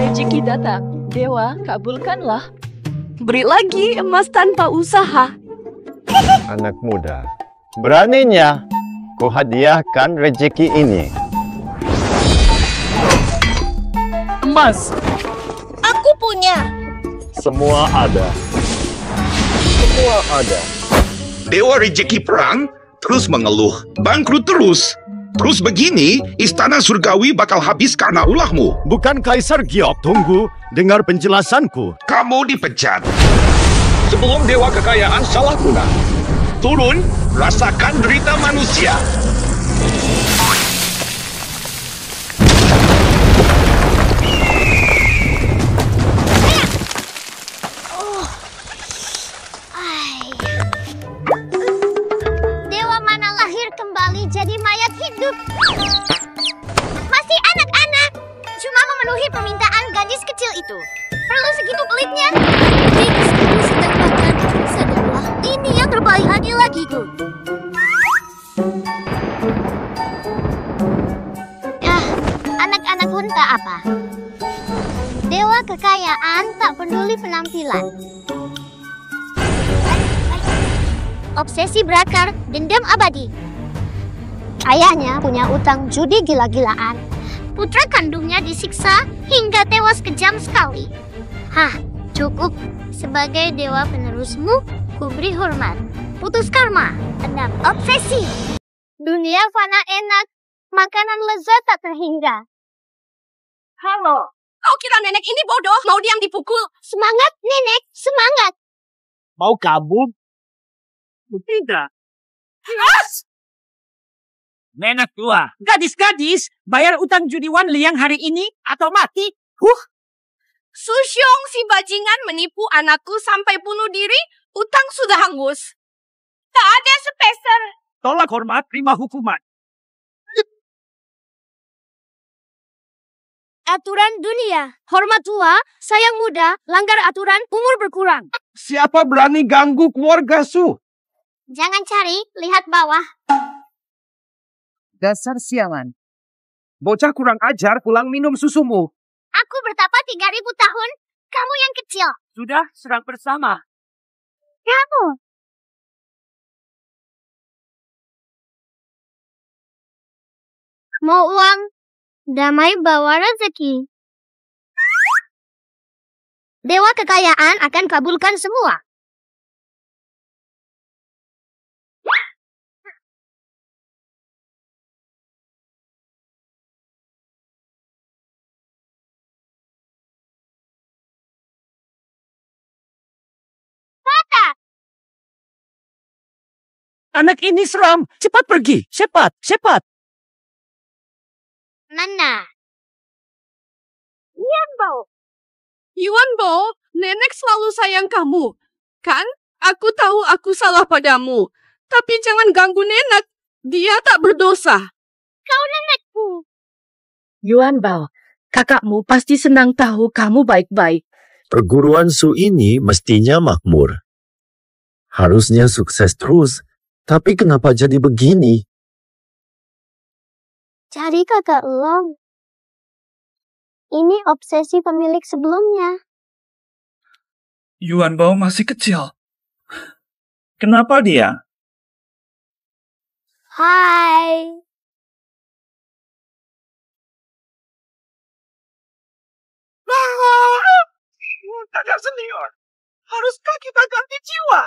rezeki datang. Dewa, kabulkanlah. Beri lagi emas tanpa usaha. Anak muda, beraninya ku hadiahkan rezeki ini. Emas. Aku punya. Semua ada. Semua ada. Dewa Rezeki Perang terus mengeluh, bangkrut terus. Terus begini, istana surgawi bakal habis karena ulahmu. Bukan Kaisar Giok, tunggu. Dengar penjelasanku. Kamu dipecat. Sebelum Dewa Kekayaan salah guna. Turun, rasakan derita manusia. Dewa mana lahir kembali jadi mayat hidup. Masih anak-anak. Cuma memenuhi permintaan gadis kecil itu. Perlu segitu pelitnya? Gadis itu sedang makan. Sadarlah, ini yang terbaik lagi tuh. Anak-anak pun tak apa. Dewa Kekayaan tak peduli penampilan. Obsesi berakar, dendam abadi. Ayahnya punya utang judi gila-gilaan. Putra kandungnya disiksa hingga tewas kejam sekali. Hah, cukup. Sebagai dewa penerusmu, kuberi hormat. Putus karma, endam obsesi. Dunia fana enak, makanan lezat tak terhingga. Halo. Kau kira nenek ini bodoh? Mau diam dipukul? Semangat, nenek, semangat. Mau kabur? Tidak. Nenek tua. Gadis-gadis, bayar utang judiwan Liang hari ini atau mati. Susyong si bajingan menipu anakku sampai bunuh diri, utang sudah hangus. Tak ada sepeser. Tolak hormat, terima hukuman. Aturan dunia, hormat tua, sayang muda, langgar aturan, umur berkurang. Siapa berani ganggu keluarga Su? Jangan cari, lihat bawah. Dasar sialan. Bocah kurang ajar pulang minum susumu. Aku bertapa 3000 tahun, kamu yang kecil. Sudah serang bersama. Kamu. Mau uang? Damai bawa rezeki. Dewa Kekayaan akan kabulkan semua. Anak ini seram. Cepat pergi. Cepat, cepat. Mana? Yuan Bo, nenek selalu sayang kamu. Kan? Aku tahu aku salah padamu. Tapi jangan ganggu nenek. Dia tak berdosa. Kau nenekku. Yuan Bao, kakakmu pasti senang tahu kamu baik-baik. Perguruan Su ini mestinya makmur. Harusnya sukses terus. Tapi kenapa jadi begini? Cari kakak Long. Ini obsesi pemilik sebelumnya. Yuan Bao masih kecil. Kenapa dia? Hai. Kakak senior. Haruskah kita ganti jiwa?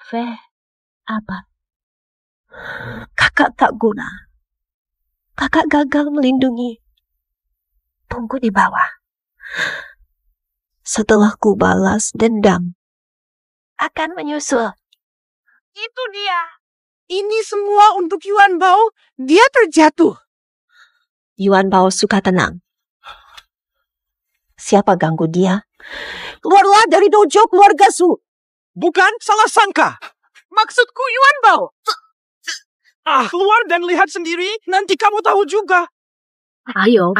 Feh, apa? Kakak tak guna. Kakak gagal melindungi. Tunggu di bawah. Setelah ku balas dendam, akan menyusul. Itu dia. Ini semua untuk Yuan Bao. Dia terjatuh. Yuan Bao suka tenang. Siapa ganggu dia? Keluarlah dari dojo keluarga Su. Bukan salah sangka. Maksudku Yuan Bao. Keluar dan lihat sendiri. Nanti kamu tahu juga. Ayo,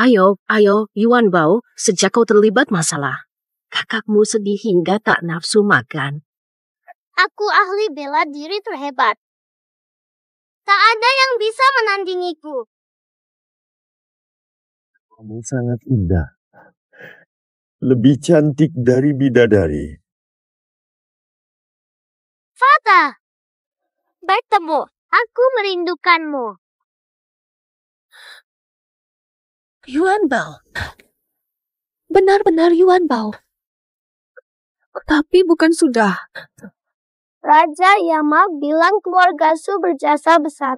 Yuan Bao, sejak kau terlibat masalah, kakakmu sedih hingga tak nafsu makan. Aku ahli bela diri terhebat. Tak ada yang bisa menandingiku. Kamu sangat indah. Lebih cantik dari bidadari. Fata, bertemu. Aku merindukanmu. Yuan Bao. Benar-benar Yuan Bao. Tapi bukan sudah. Raja Yama bilang keluarga Su berjasa besar.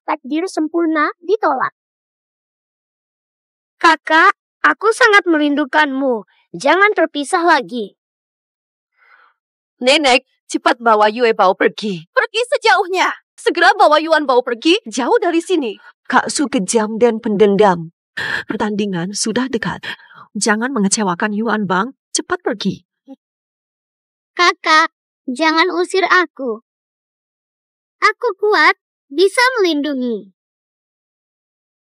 Takdir sempurna ditolak. Kakak, aku sangat merindukanmu. Jangan terpisah lagi. Nenek, cepat bawa Yue Bao pergi. Pergi sejauhnya. Segera bawa Yuan Bao pergi jauh dari sini. Kak Su kejam dan pendendam. Pertandingan sudah dekat. Jangan mengecewakan Yuan Bang. Cepat pergi. Kakak, jangan usir aku. Aku kuat, bisa melindungi.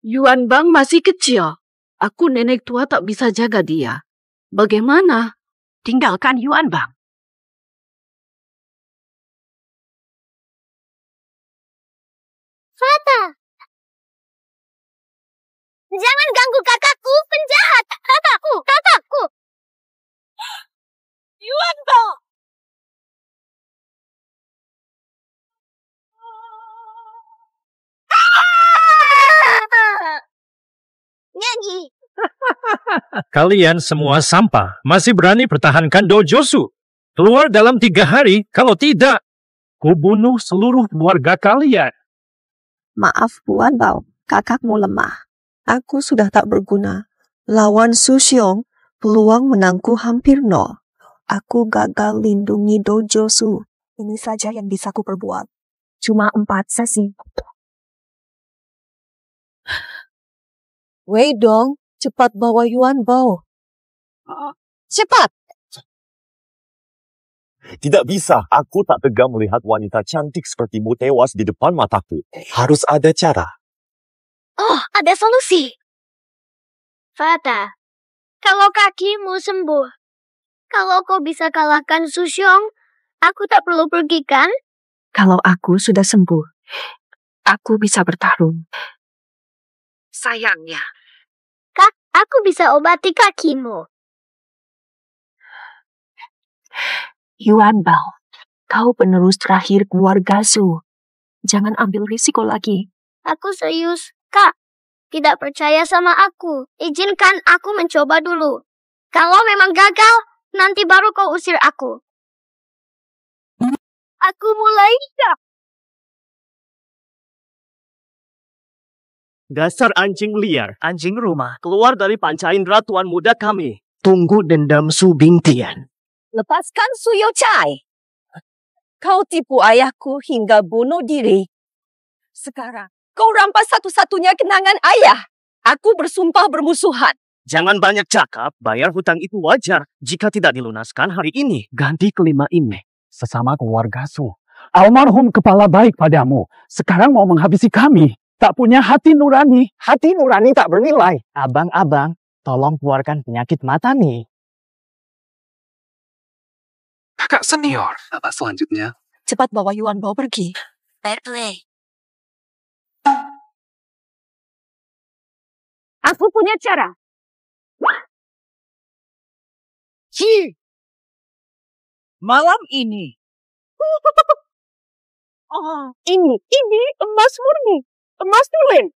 Yuan Bang masih kecil. Aku nenek tua tak bisa jaga dia. Bagaimana? Tinggalkan Yuan Bang. Fata! Jangan ganggu kakakku, penjahat! Kakakku! Yuan Bang! Nyanyi! Kalian semua sampah. Masih berani pertahankan dojosu. Keluar dalam 3 hari. Kalau tidak, kubunuh seluruh keluarga kalian. Maaf, Yuan Bao. Kakakmu lemah. Aku sudah tak berguna. Lawan Su Xiong, peluang menangku hampir nol. Aku gagal lindungi dojo Su. Ini saja yang bisa ku perbuat. Cuma 4 sesi. Wei Dong, cepat bawa Yuan Bao. Cepat! Tidak bisa. Aku tak tega melihat wanita cantik sepertimu tewas di depan mataku. Harus ada cara. Oh, ada solusi. Fata, kalau kakimu sembuh, kalau kau bisa kalahkan Su Xiong, aku tak perlu pergi kan? Kalau aku sudah sembuh, aku bisa bertarung. Sayangnya, Kak, aku bisa obati kakimu. Yuan Bao, kau penerus terakhir keluarga Su. Jangan ambil risiko lagi. Aku serius, Kak. Tidak percaya sama aku. Izinkan aku mencoba dulu. Kalau memang gagal, nanti baru kau usir aku. Aku mulai. Dasar anjing liar. Anjing rumah. Keluar dari panca indera tuan muda kami. Tunggu dendam Su Bingtian. Lepaskan Su Youchai. Kau tipu ayahku hingga bunuh diri. Sekarang, kau rampas satu-satunya kenangan ayah. Aku bersumpah bermusuhan. Jangan banyak cakap, bayar hutang itu wajar. Jika tidak dilunaskan hari ini, ganti kelima ini. Sesama keluarga Su. Almarhum kepala baik padamu. Sekarang mau menghabisi kami. Tak punya hati nurani. Hati nurani tak bernilai. Abang-abang, tolong keluarkan penyakit mata nih. Kakak senior. Apa selanjutnya? Cepat bawa Yuan Bao pergi. Fair play. Aku punya cara. Malam ini. Ini emas murni. Emas tulen.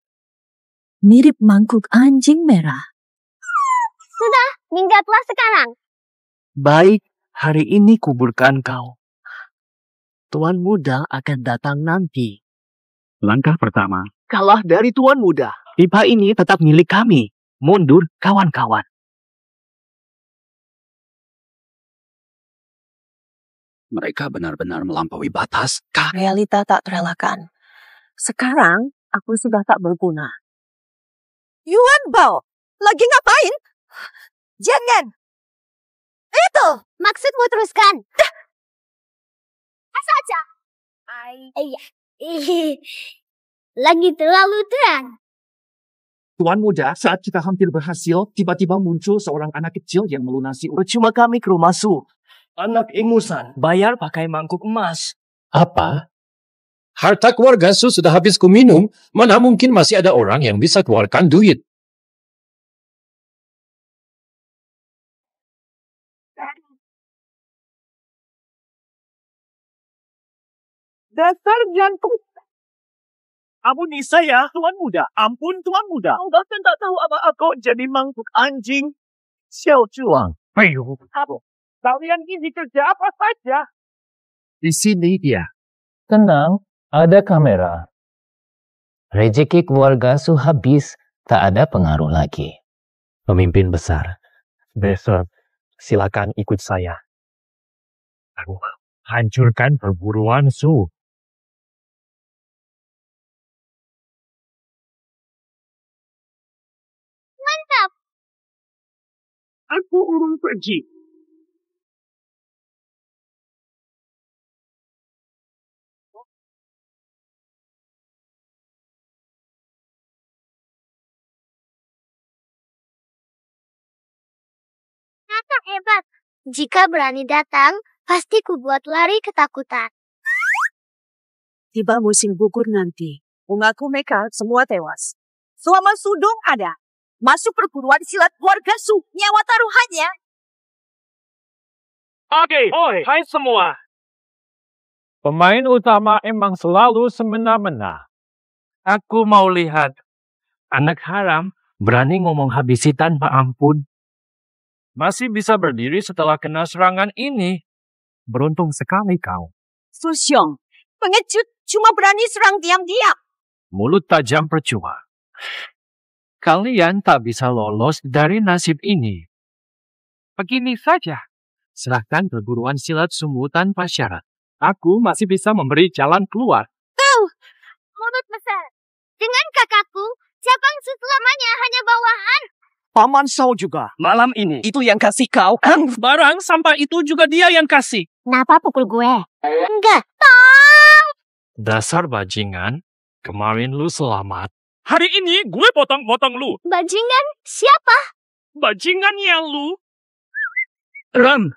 Mirip mangkuk anjing merah. Sudah, minggatlah sekarang. Baik, hari ini kuburkan kau. Tuan muda akan datang nanti. Langkah pertama. Kalah dari tuan muda. Pipa ini tetap milik kami. Mundur, kawan-kawan. Mereka benar-benar melampaui batas. Realita tak terelakkan. Sekarang, aku sudah tak berguna. Yuan Bao, lagi ngapain? Jangan! Itu, maksudmu teruskan. Saja. Lagi terlalu terang. Tuan muda, saat kita hampir berhasil, tiba-tiba muncul seorang anak kecil yang melunasi Percuma kami ke rumah Su. anak ingusan. Bayar pakai mangkuk emas. Apa? Harta keluarga Su sudah habis ku minum, mana mungkin masih ada orang yang bisa keluarkan duit. Dasar jantung. Ampuni saya, Tuan Muda. Ampun, Tuan Muda. Kau bahkan tak tahu apa-apa jadi mangkuk anjing. Xiao Zhuang. Ayo, Kalian ini kerja apa saja? di sini dia. Tenang, ada kamera. Rezeki keluarga Su habis, tak ada pengaruh lagi. Pemimpin besar, besok silakan ikut saya. Aku hancurkan perburuan Su. Mantap. Aku urung pergi. Kakak hebat. Jika berani datang, pasti ku buat lari ketakutan. Tiba musim gugur nanti. Bungaku mereka semua tewas. Selama Sudong ada. Masuk perguruan silat keluarga Su. Nyawa taruhannya. Oke, hai semua. Pemain utama emang selalu semena-mena. Aku mau lihat anak haram berani ngomong habisi tanpa ampun. Masih bisa berdiri setelah kena serangan ini. Beruntung sekali kau. Su Xiong, pengecut cuma berani serang diam-diam. Mulut tajam percuma. Kalian tak bisa lolos dari nasib ini. Begini saja. Serahkan perguruan silat Sumu tanpa syarat. Aku masih bisa memberi jalan keluar. Kau, mulut besar. Dengan kakakku, cabang Su selamanya hanya bawahan. Paman Shao juga. Malam ini, itu yang kasih kau. Barang sampah itu juga dia yang kasih. Kenapa pukul gue? Enggak. Dasar bajingan, kemarin lu selamat. Hari ini gue potong-potong lu. Bajingan? Siapa? Bajingannya lu. Ram.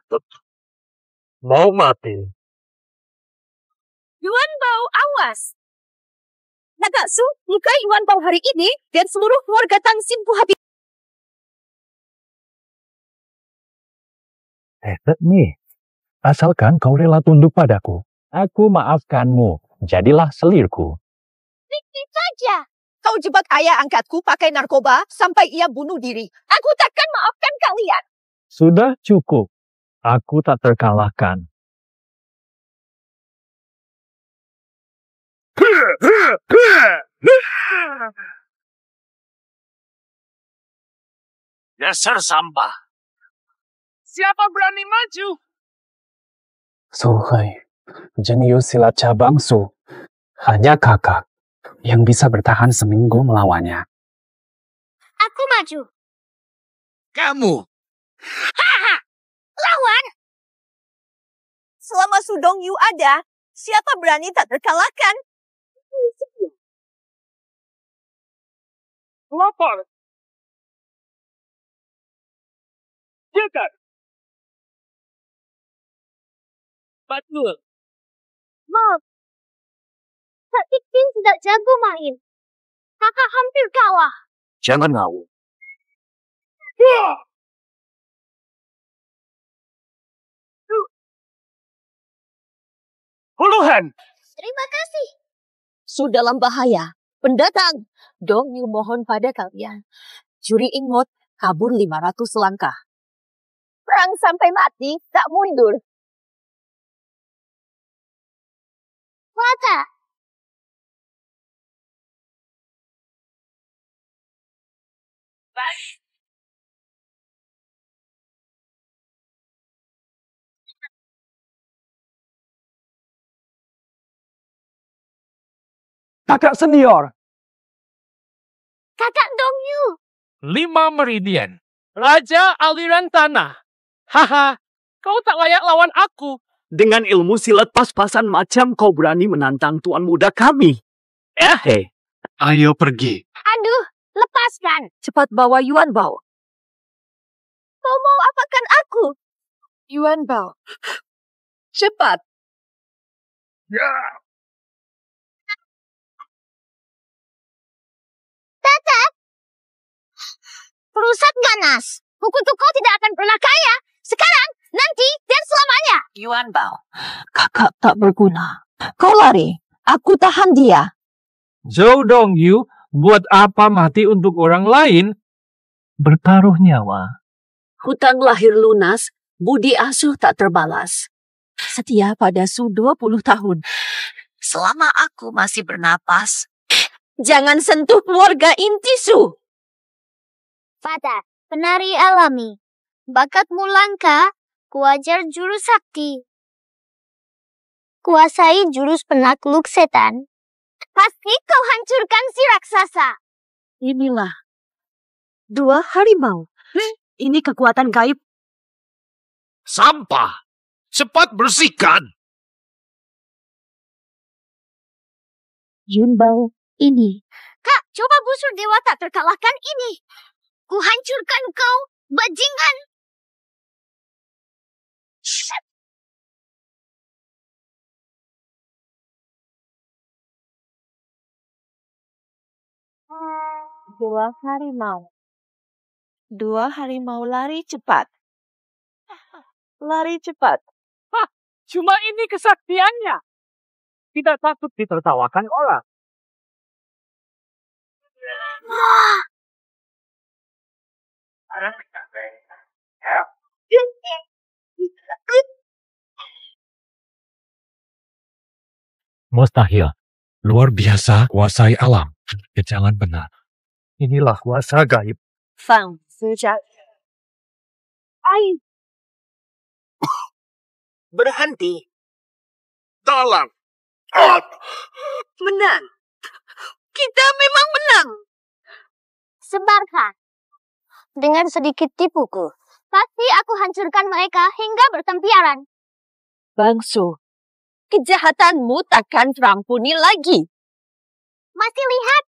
Mau mati. Yuan Bao, awas. Naga Su, muka Yuan Bao hari ini dan seluruh keluarga Tang Xinfu habis. Hebat nih. Asalkan kau rela tunduk padaku, aku maafkanmu. Jadilah selirku. Sedikit saja. Kau jebak ayah angkatku pakai narkoba sampai ia bunuh diri. Aku takkan maafkan kalian. Sudah cukup. Aku tak terkalahkan. Dasar sampah. Siapa berani maju? Suhai, jenius silat cabang Su. Hanya kakak yang bisa bertahan seminggu melawannya. Aku maju. Kamu. Haha, lawan. Selama Sudong Yu ada, siapa berani tak terkalahkan? Lapor. Jaga. Betul. Maaf. Kak Tiktin tidak jago main. Kakak hampir kalah. Jangan ngawur. Puluhan. Terima kasih. Su dalam bahaya. Pendatang, Dong Yu mohon pada kalian. Juri ingot, kabur 500 langkah. Perang sampai mati, tak mundur. Mata. Kakak senior. Kakak Dong Yu. 5 meridian. Raja aliran tanah. Haha, kau tak layak lawan aku. Dengan ilmu silat pas-pasan macam kau berani menantang tuan muda kami. Ayo pergi. Aduh, lepaskan. Cepat bawa Yuan Bao. Kau mau apakan aku? Yuan Bao. Cepat. pusat ganas. Bukuku kau tidak akan pernah kaya. Sekarang, nanti, dan selamanya. Yuan Bao, kakak tak berguna. Kau lari, aku tahan dia. Zhou Dongyu, buat apa mati untuk orang lain? Bertaruh nyawa. Hutang lahir lunas, budi asuh tak terbalas. Setia pada Su 20 tahun. Selama aku masih bernapas, jangan sentuh keluarga inti Su. Fata, penari alami. Bakatmu langka, kuajar jurus sakti. Kuasai jurus penakluk setan. Pasti kau hancurkan si raksasa. Inilah 2 harimau. Ini kekuatan gaib. Sampah! Cepat bersihkan! Yun Bao, ini. Kak, coba busur dewa tak terkalahkan ini. Ku hancurkan kau, bajingan. Dua harimau lari cepat. Lari cepat. Hah, cuma ini kesaktiannya. Tidak takut ditertawakan orang. Mustahil. Luar biasa kuasai alam. Jangan benar. Inilah kuasa gaib. Fang, sejak. Ai. Berhenti. Dalam. Menang. Kita memang menang. Sebarkan. Dengan sedikit tipuku, pasti aku hancurkan mereka hingga bertempiaran. Bangsu, kejahatanmu takkan terampuni lagi. Masih lihat?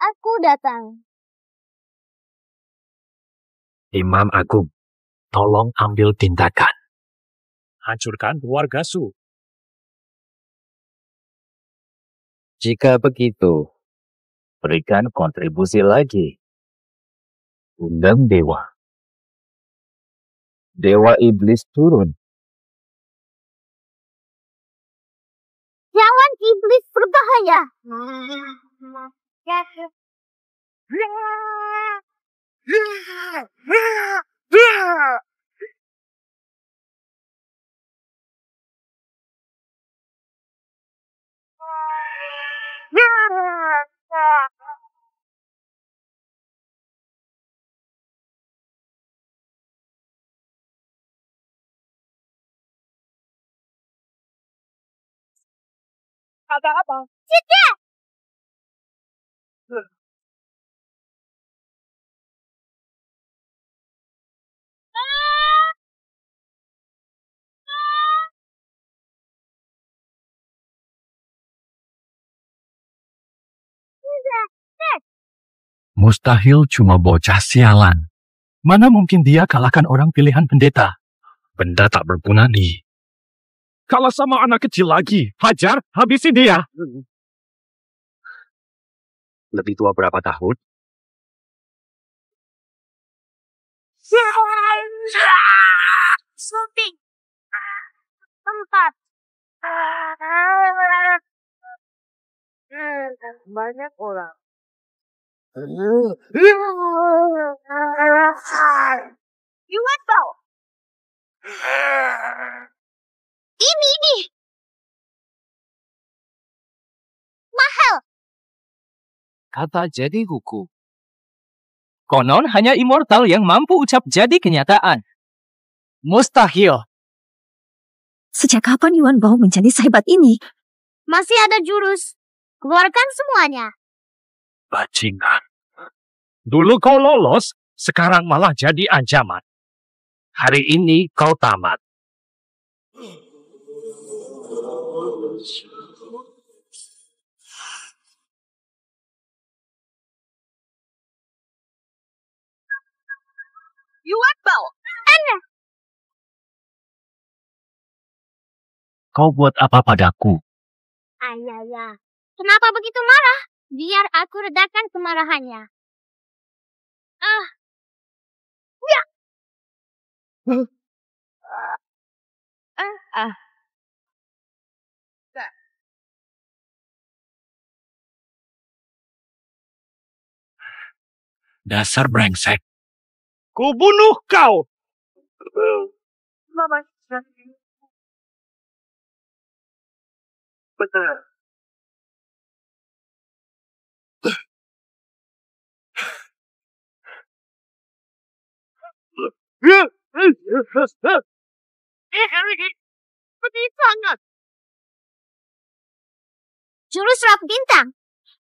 Aku datang. Imam Agung, tolong ambil tindakan. Hancurkan keluarga Su. Jika begitu, berikan kontribusi lagi. Undang dewa. Dewa iblis turun. Jangan iblis berbahaya. Ada apa? Cicak! Mustahil cuma bocah sialan. Mana mungkin dia kalahkan orang pilihan pendeta? Benda tak berguna nih. Kalau sama anak kecil lagi, hajar, habisi dia. Lebih tua berapa tahun? Sulting. 4. Banyak orang. Yuan Bao. Ini. Mahal. Kata jadi kuku. Konon hanya immortal yang mampu ucap jadi kenyataan. Mustahil. Sejak kapan Yuan Bao menjadi sehebat ini? Masih ada jurus. Keluarkan semuanya. Bajingan. Dulu kau lolos, sekarang malah jadi ancaman. Hari ini kau tamat. Yuan Bao. Kau buat apa padaku? Ayah. Kenapa begitu marah? Biar aku redakan kemarahannya. Ya. Dasar brengsek. Kubunuh kau! Mama, Benar. Pedih sangat. Jurus Rap Bintang.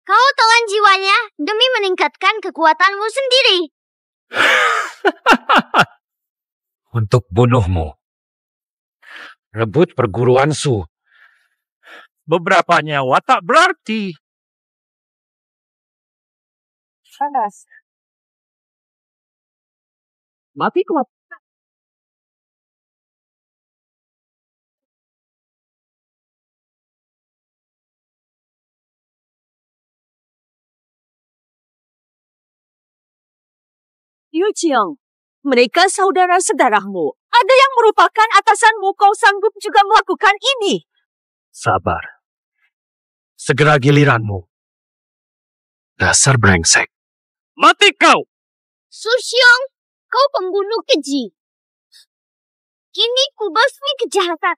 Kau telan jiwanya demi meningkatkan kekuatanmu sendiri. Untuk bunuhmu. Rebut perguruan Su. Beberapa nyawa tak berarti. panas. Mati kuat. Yu Jiang, mereka saudara-saudaramu. Ada yang merupakan atasanmu, kau sanggup juga melakukan ini. Sabar. Segera giliranmu. Dasar brengsek. Mati kau! Su Xiong, kau pembunuh keji. Kini ku basmi kejahatan.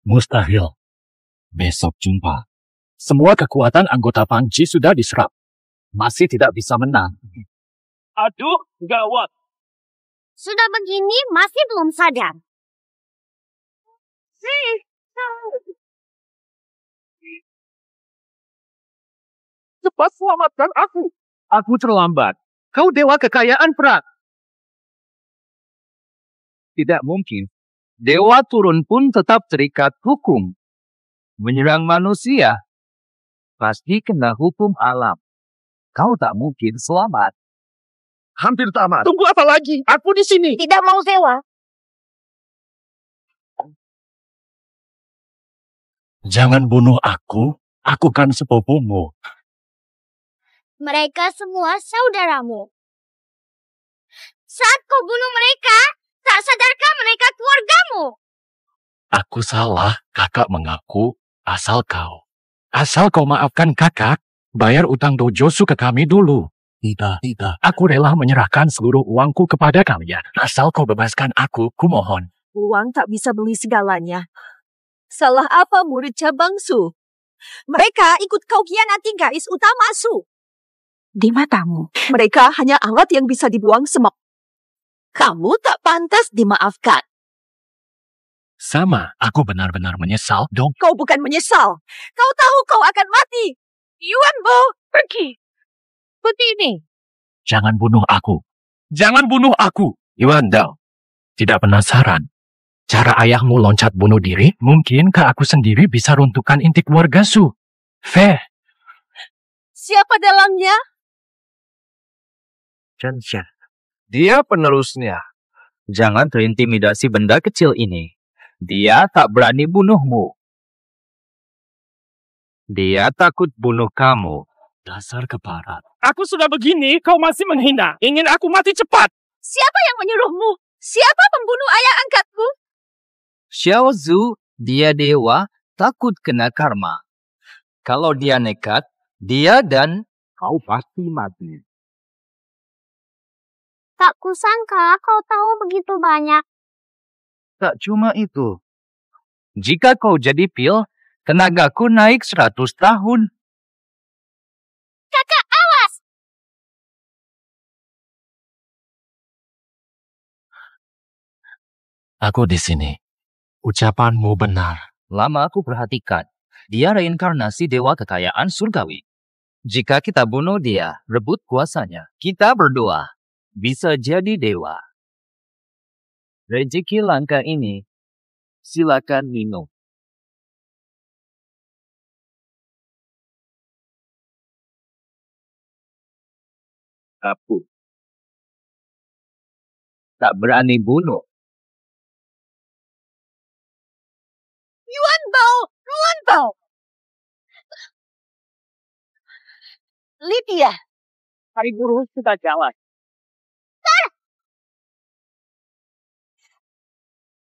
Mustahil. Besok jumpa. Semua kekuatan anggota Panci sudah diserap. Masih tidak bisa menang. Aduh, gawat. Sudah begini masih belum sadar. Cepat selamatkan aku. Aku terlambat. Kau dewa kekayaan perang. Tidak mungkin. Dewa turun pun tetap terikat hukum. Menyerang manusia pasti kena hukum alam. Kau tak mungkin selamat. Hampir tamat. Tunggu apa lagi? Aku di sini. Tidak mau sewa. Jangan bunuh aku. Aku kan sepupumu. Mereka semua saudaramu. Saat kau bunuh mereka, tak sadarkah mereka keluargamu? Aku salah. Kakak mengaku. Asal kau maafkan kakak, bayar utang dojosu ke kami dulu. Tidak. Aku rela menyerahkan seluruh uangku kepada kalian. Asal kau bebaskan aku, kumohon. Uang tak bisa beli segalanya. Salah apa murid cabang Su? Mereka ikut kau hianati garis utama Su. Di matamu, mereka hanya alat yang bisa dibuang semok. Kamu tak pantas dimaafkan. Sama, aku benar-benar menyesal, dong. Kau bukan menyesal. Kau tahu kau akan mati. Yuan Bo, pergi. Seperti ini. Jangan bunuh aku. Jangan bunuh aku. Yuan Dao. Tidak penasaran? Cara ayahmu loncat bunuh diri, mungkinkah aku sendiri bisa runtuhkan inti keluarga Su? Feh. Siapa dalangnya? Chen Xia. Dia penerusnya. Jangan terintimidasi benda kecil ini. Dia tak berani bunuhmu. Dia takut bunuh kamu. Dasar keparat. Aku sudah begini, kau masih menghina. Ingin aku mati cepat. Siapa yang menyuruhmu? Siapa pembunuh ayah angkatmu? Xiao Zhu, dia dewa, takut kena karma. Kalau dia nekat, dia dan kau pasti mati. Tak kusangka kau tahu begitu banyak. Tak cuma itu. Jika kau jadi pil, tenagaku naik 100 tahun. Kakak, awas! Aku di sini. Ucapanmu benar. Lama aku perhatikan. Dia reinkarnasi dewa kekayaan surgawi. Jika kita bunuh dia, rebut kuasanya. Kita berdua bisa jadi dewa. Rezeki langka ini, silakan minum. Aku tak berani bunuh. Yuan Bao! Lydia. Hari Guru sudah jalan.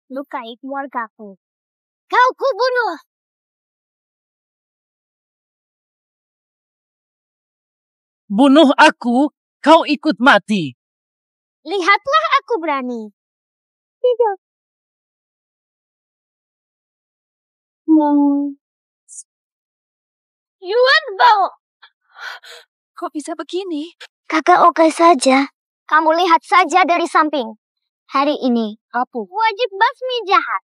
Lukai keluargaku. Kau kubunuh. Bunuh aku, kau ikut mati. Lihatlah aku berani. Tidak. Yuan Bao. Kok bisa begini? Kakak oke saja. Kamu lihat saja dari samping. Hari ini, Apa? wajib basmi jahat.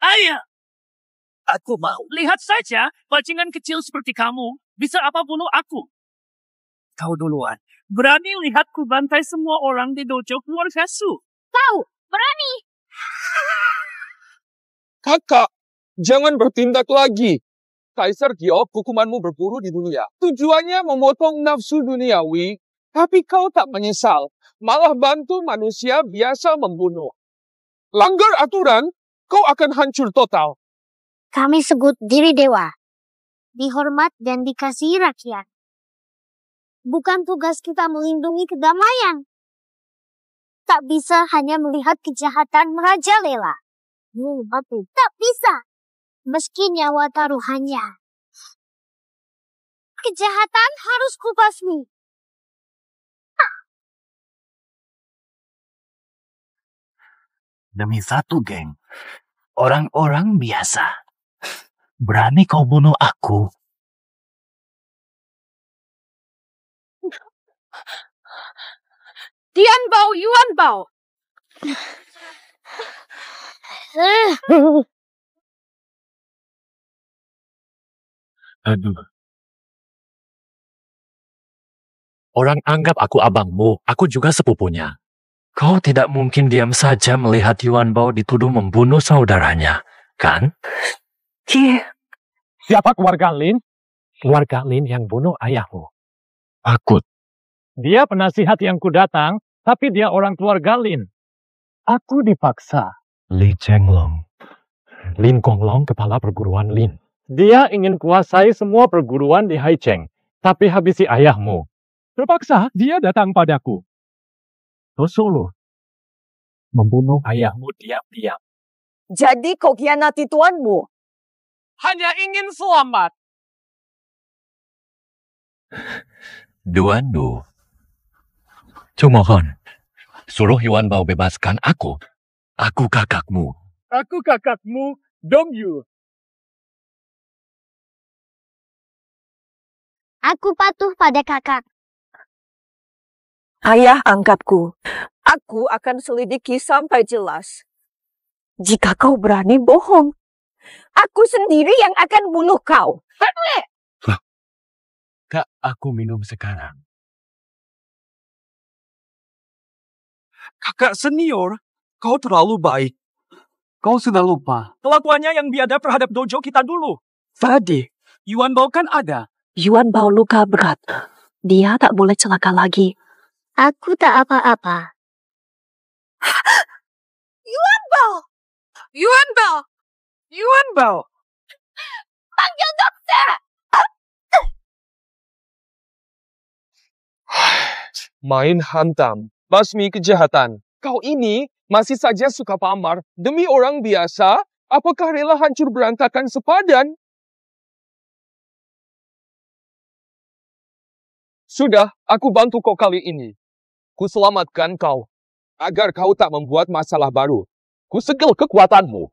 Ayah! Aku mau. Lihat saja, bajingan kecil seperti kamu. Bisa apa bunuh aku? Kau duluan. Berani lihatku bantai semua orang di dojo keluarga Su. Kau, berani. Kakak, jangan bertindak lagi. Kaisar Giok, hukumanmu berburu di dunia. Tujuannya memotong nafsu duniawi, tapi kau tak menyesal. Malah bantu manusia biasa membunuh. Langgar aturan, kau akan hancur total. Kami sebut diri dewa. Dihormat dan dikasihi rakyat. Bukan tugas kita melindungi kedamaian. Tak bisa hanya melihat kejahatan merajalela. Tak bisa. Meski nyawa taruhannya. Kejahatan harus kubasmi. Demi satu geng, orang-orang biasa. Berani kau bunuh aku? Tian Bao, Yuan Bao. Aduh. Orang anggap aku abangmu, aku juga sepupunya. Kau tidak mungkin diam saja melihat Yuan Bao dituduh membunuh saudaranya, kan? Siapa keluarga Lin? Keluarga Lin yang bunuh ayahmu. Takut. Dia penasihat yang kudatang, tapi dia orang keluarga Lin. Aku dipaksa. Li Chenglong. Lin Gonglong, kepala perguruan Lin. Dia ingin kuasai semua perguruan di Haicheng, tapi habisi ayahmu. Terpaksa dia datang padaku. Tosolo membunuh ayahmu diam-diam. Jadi kau khianati tuanmu? Hanya ingin selamat. Duandu. Cumohon, suruh Yuan Bao bebaskan aku. Aku kakakmu. Aku kakakmu, Dong Yu. Aku patuh pada kakak. Ayah angkatku. Aku akan selidiki sampai jelas. Jika kau berani bohong, aku sendiri yang akan bunuh kau. Kak, aku minum sekarang. Kakak senior, kau terlalu baik. Kau sudah lupa kelakuannya yang biadab terhadap dojo kita dulu. Tadi, Yuan Bao kan ada. Yuan Bao luka berat. Dia tak boleh celaka lagi. Aku tak apa-apa. Yuan Bao! Yuan Bao! Yuan Bao! Panggil dokter! Main hantam, basmi kejahatan. Kau ini masih saja suka pamar. Demi orang biasa, apakah rela hancur berantakan sepadan? Sudah, aku bantu kau kali ini. Ku selamatkan kau, agar kau tak membuat masalah baru. Ku segel kekuatanmu.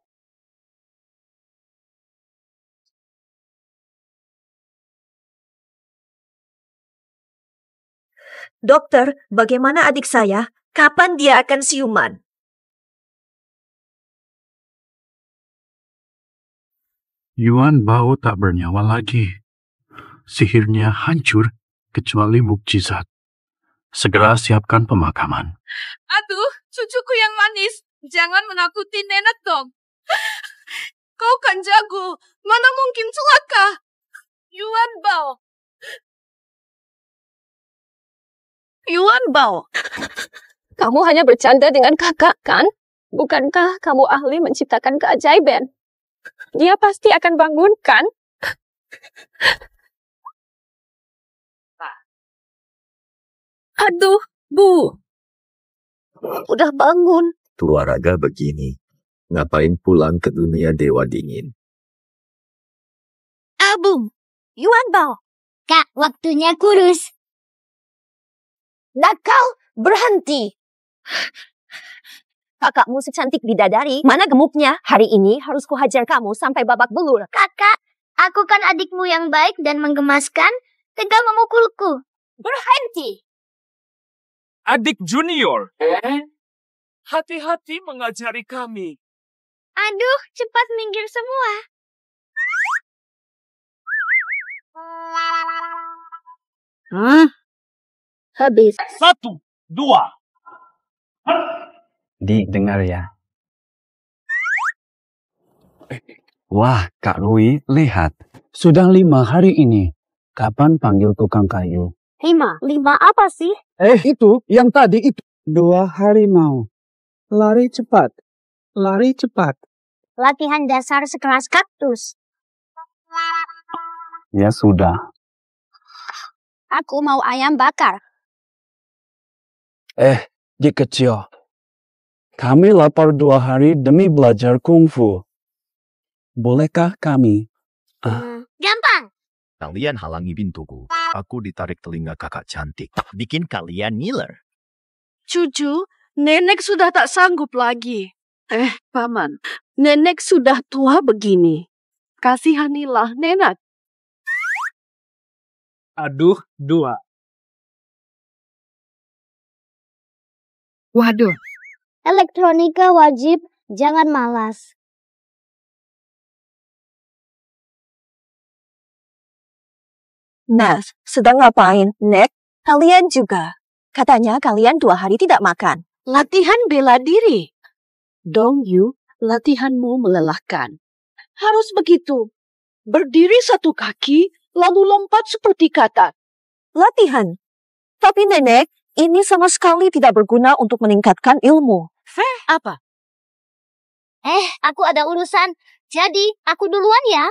Dokter, bagaimana adik saya? Kapan dia akan siuman? Yuan Bao tak bernyawa lagi. Sihirnya hancur kecuali mukjizat. Segera siapkan pemakaman. Aduh, cucuku yang manis. Jangan menakuti nenek dong. Kau kan jago. Mana mungkin celaka. Yuan Bao. Yuan Bao, kamu hanya bercanda dengan kakak, kan? Bukankah kamu ahli menciptakan keajaiban? Dia pasti akan bangunkan. Aduh, Bu. Udah bangun. Tua raga begini. Ngapain pulang ke dunia dewa dingin? Abung, Yuan Bao. Kak, waktunya kurus. Nakal, berhenti. Kakakmu secantik bidadari, mana gemuknya? Hari ini harus kuhajar kamu sampai babak belur. Kakak, aku kan adikmu yang baik dan menggemaskan, tega memukulku. Berhenti. Adik junior. Hati-hati mengajari kami. Aduh, cepat minggir semua. Habis. 1, 2. Dengar ya. Wah, Kak Rui, lihat. Sudah 5 hari ini. Kapan panggil tukang kayu? 5 apa sih? Itu, yang tadi itu. 2 harimau. Lari cepat. Lari cepat. Latihan dasar sekelas kaktus. Ya sudah. Aku mau ayam bakar. Di kecil. Kami lapar 2 hari demi belajar kungfu. Bolehkah kami? Gampang. Kalian halangi pintuku. Aku ditarik telinga kakak cantik. Bikin kalian ngiler. Cucu, nenek sudah tak sanggup lagi. Paman, nenek sudah tua begini. Kasihanilah nenek. Aduh, 2. Waduh. Elektronika wajib, jangan malas. Nah, sedang ngapain, Nek? Kalian juga. Katanya kalian 2 hari tidak makan. Latihan bela diri. Dong Yu, latihanmu melelahkan. Harus begitu. Berdiri 1 kaki, lalu lompat seperti katak. Latihan. Tapi Nenek, ini sama sekali tidak berguna untuk meningkatkan ilmu. Apa? Aku ada urusan. Jadi, aku duluan ya.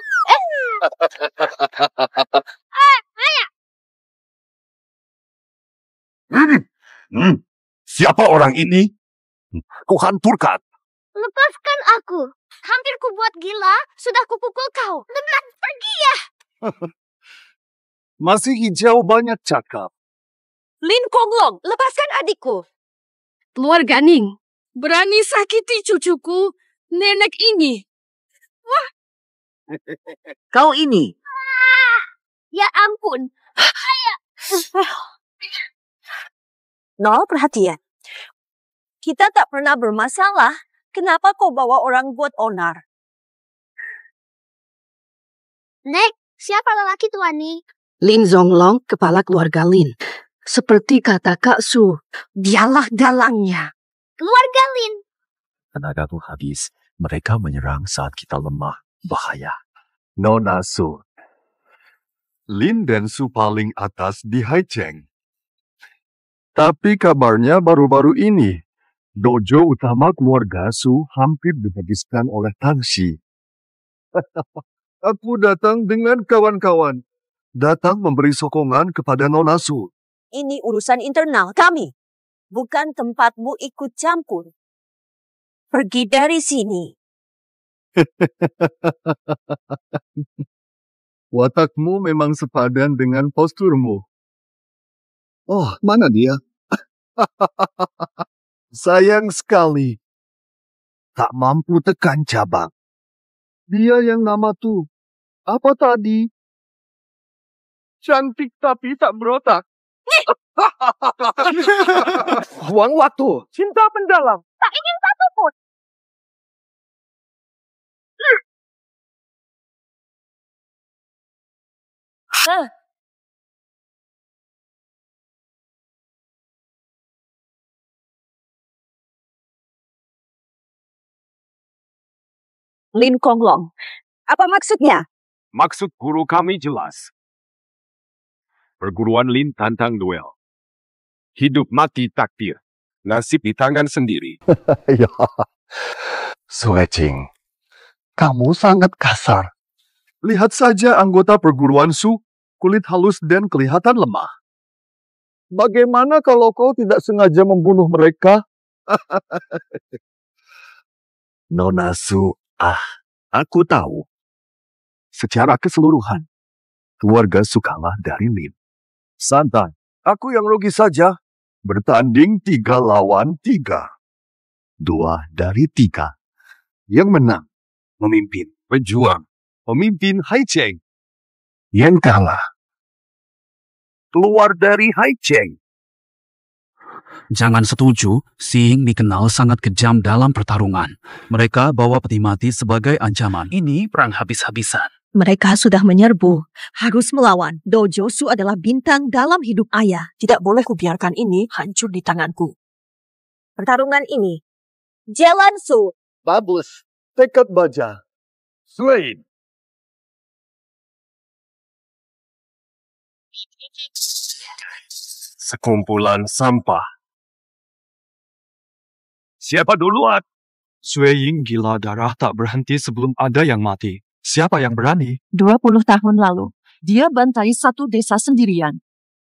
Siapa orang ini? Kuhancurkan. Lepaskan aku. Hampir kubuat gila, sudah kupukul kau. Lemas, pergi ya. Masih hijau banyak cakap. Lin Konglong, lepaskan adikku. Keluarga Ning, berani sakiti cucuku, nenek ini. Wah. Kau ini. Ya ampun. No, perhatian. Kita tak pernah bermasalah. Kenapa kau bawa orang buat onar? Nek, siapa lelaki tua nih? Lin Zonglong, kepala keluarga Lin. Seperti kata Kak Su, dialah dalangnya. Keluarga Lin. Tenagaku habis. Mereka menyerang saat kita lemah. Bahaya. Nona Su. Lin dan Su paling atas di Haicheng. Tapi kabarnya baru-baru ini, dojo utama keluarga Su hampir dihabiskan oleh Tang Xi. Aku datang dengan kawan-kawan. Datang memberi sokongan kepada Nona Su. Ini urusan internal kami. Bukan tempatmu ikut campur. Pergi dari sini. Watakmu memang sepadan dengan posturmu. Oh, mana dia? Sayang sekali. Tak mampu tekan cabang. Dia yang nama tuh. Apa tadi? Cantik tapi tak berotak. Buang waktu. Cinta mendalam. Tak ingin satu pun. Lin Konglong, apa maksudnya? Maksud guru kami jelas. Perguruan Lin tantang duel. Hidup mati takdir. Nasib di tangan sendiri. Ya, Suecing, kamu sangat kasar. Lihat saja anggota perguruan Su, kulit halus dan kelihatan lemah. Bagaimana kalau kau tidak sengaja membunuh mereka? Nona Su, aku tahu. Secara keseluruhan, keluarga Su kalah dari Lin. Santai, aku yang rugi saja. Bertanding 3 lawan 3. 2 dari 3. Yang menang, memimpin, pejuang, pemimpin Haicheng. Yang kalah, keluar dari Haicheng. Jangan setuju, Xing dikenal sangat kejam dalam pertarungan. Mereka bawa peti mati sebagai ancaman. Ini perang habis-habisan. Mereka sudah menyerbu. Harus melawan. Dojo Su adalah bintang dalam hidup ayah. Tidak boleh kubiarkan ini hancur di tanganku. Pertarungan ini, Jalan Su. Bagus, tekad baja. Swain. Sekumpulan sampah. Siapa duluan? Sue Ying gila darah tak berhenti sebelum ada yang mati. Siapa yang berani? 20 tahun lalu, dia bantai satu desa sendirian.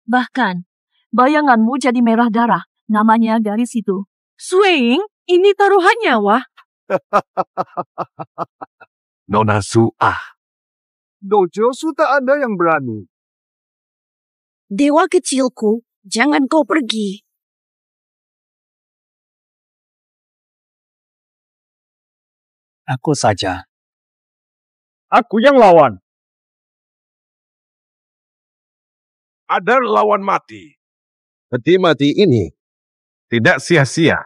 Bahkan, bayanganmu jadi merah darah. Namanya dari situ. Sue Ying, ini taruhan nyawa. Nona Su, Dojo Su tak ada yang berani. Dewa kecilku, jangan kau pergi. Aku saja. Aku yang lawan. Ada lawan mati. Peti mati ini Tidak sia-sia.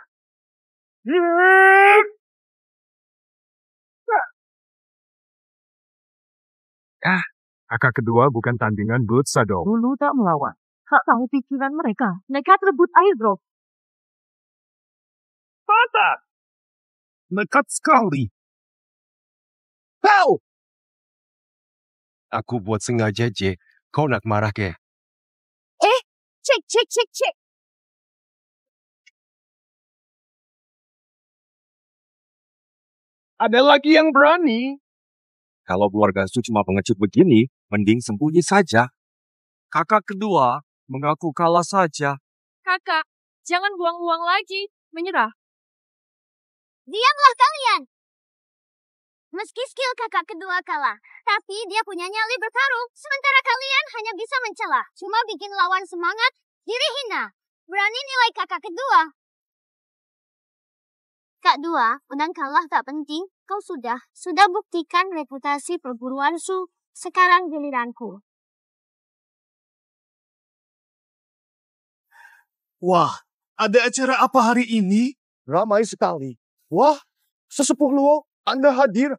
Kakak kedua bukan tandingan Blood Shadow. Dulu tak melawan. Tak tahu pikiran mereka. Nekat rebut airdrop. Patah. Nekat sekali. Pow! Aku buat sengaja, Je. Kau nak marah ke? Cek. Ada lagi yang berani. Kalau keluarga Su cuma pengecut begini, mending sembunyi saja. Kakak kedua mengaku kalah saja. Kakak, jangan buang-buang lagi. Menyerah. Diamlah kalian! Meski skill kakak kedua kalah, tapi dia punya nyali bertarung, sementara kalian hanya bisa mencela. Cuma bikin lawan semangat, diri hina. Berani nilai kakak kedua. Kak dua, menang kalah tak penting. Kau sudah buktikan reputasi perguruan Su. Sekarang giliranku. Wah, ada acara apa hari ini? Ramai sekali. Wah, sesepuh Luo, Anda hadir.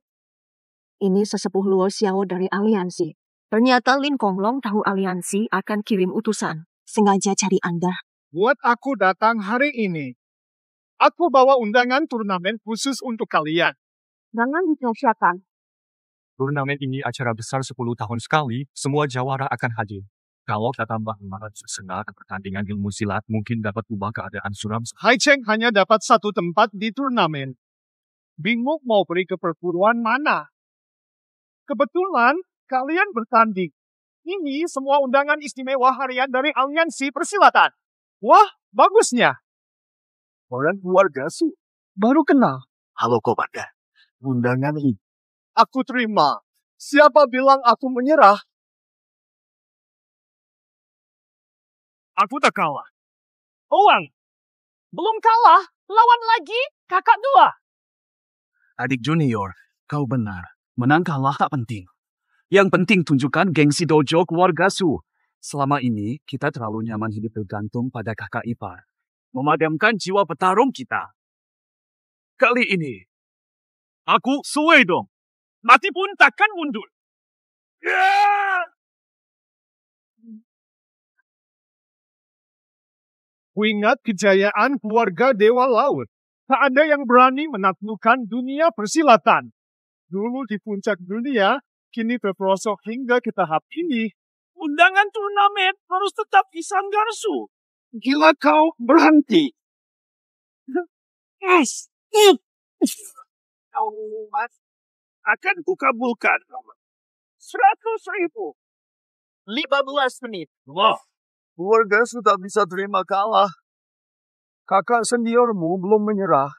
Ini sesepuh Luo Xiao dari aliansi. Ternyata Lin Konglong tahu aliansi akan kirim utusan. Sengaja cari Anda. Buat aku datang hari ini. Aku bawa undangan turnamen khusus untuk kalian. Jangan dicocokkan. Turnamen ini acara besar 10 tahun sekali, semua jawara akan hadir. Kalau kita tambah 500 senat pertandingan ilmu silat, mungkin dapat ubah keadaan suram. Haicheng hanya dapat 1 tempat di turnamen. Bingung mau pergi ke perguruan mana? Kebetulan kalian bertanding. Ini semua undangan istimewa harian dari aliansi persilatan. Wah, bagusnya. Orang keluarga Su, baru kenal. Halo Komandan, undangan ini. Aku terima. Siapa bilang aku menyerah? Aku tak kalah. Oang, belum kalah. Lawan lagi kakak dua. Adik junior, kau benar. Menang kalah tak penting. Yang penting tunjukkan gengsi dojo keluarga Su. Selama ini, kita terlalu nyaman hidup bergantung pada kakak ipar. Memadamkan jiwa petarung kita. Kali ini, aku Sue dong. Mati pun takkan mundur. Kuingat kejayaan keluarga Dewa Laut. Tak ada yang berani menaklukkan dunia persilatan. Dulu di puncak dunia, kini terperosok hingga ke tahap ini. Undangan turnamen harus tetap di Sanggar Su. Gila kau, berhenti. Akan kukabulkan. 100.000. 15 menit. Wah, Keluarga sudah bisa terima kalah. Kakak seniormu belum menyerah.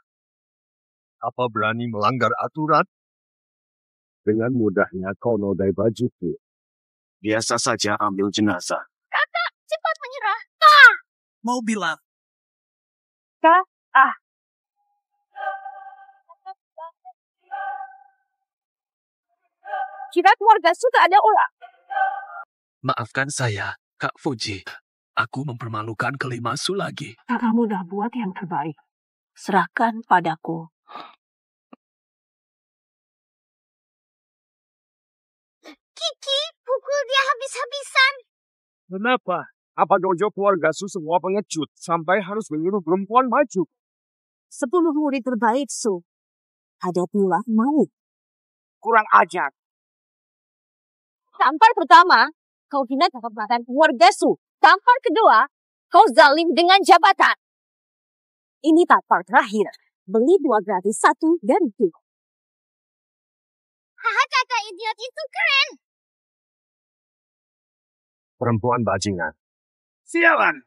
Apa berani melanggar aturan? Dengan mudahnya kau nodai bajuku. Biasa saja ambil jenazah. Kakak, cepat menyerah. Mau bilang. Kira keluarga sudah ada orang. Maafkan saya, Kak Fuji. Aku mempermalukan kelima-su lagi. Kamu dah buat yang terbaik. Serahkan padaku. Kiki, pukul dia habis-habisan. kenapa? Apa dojo keluarga Su semua pengecut sampai harus menyuruh perempuan maju? 10 murid terbaik, Su. Ada pula mau. Kurang ajar. Tampar pertama, kau hina kehormatan keluarga Su. Tampar kedua, kau zalim dengan jabatan. Ini tampar terakhir. Beli 2 gratis 1 dan 2. Haha, kakak idiot itu keren. Perempuan bajingan. Sialan.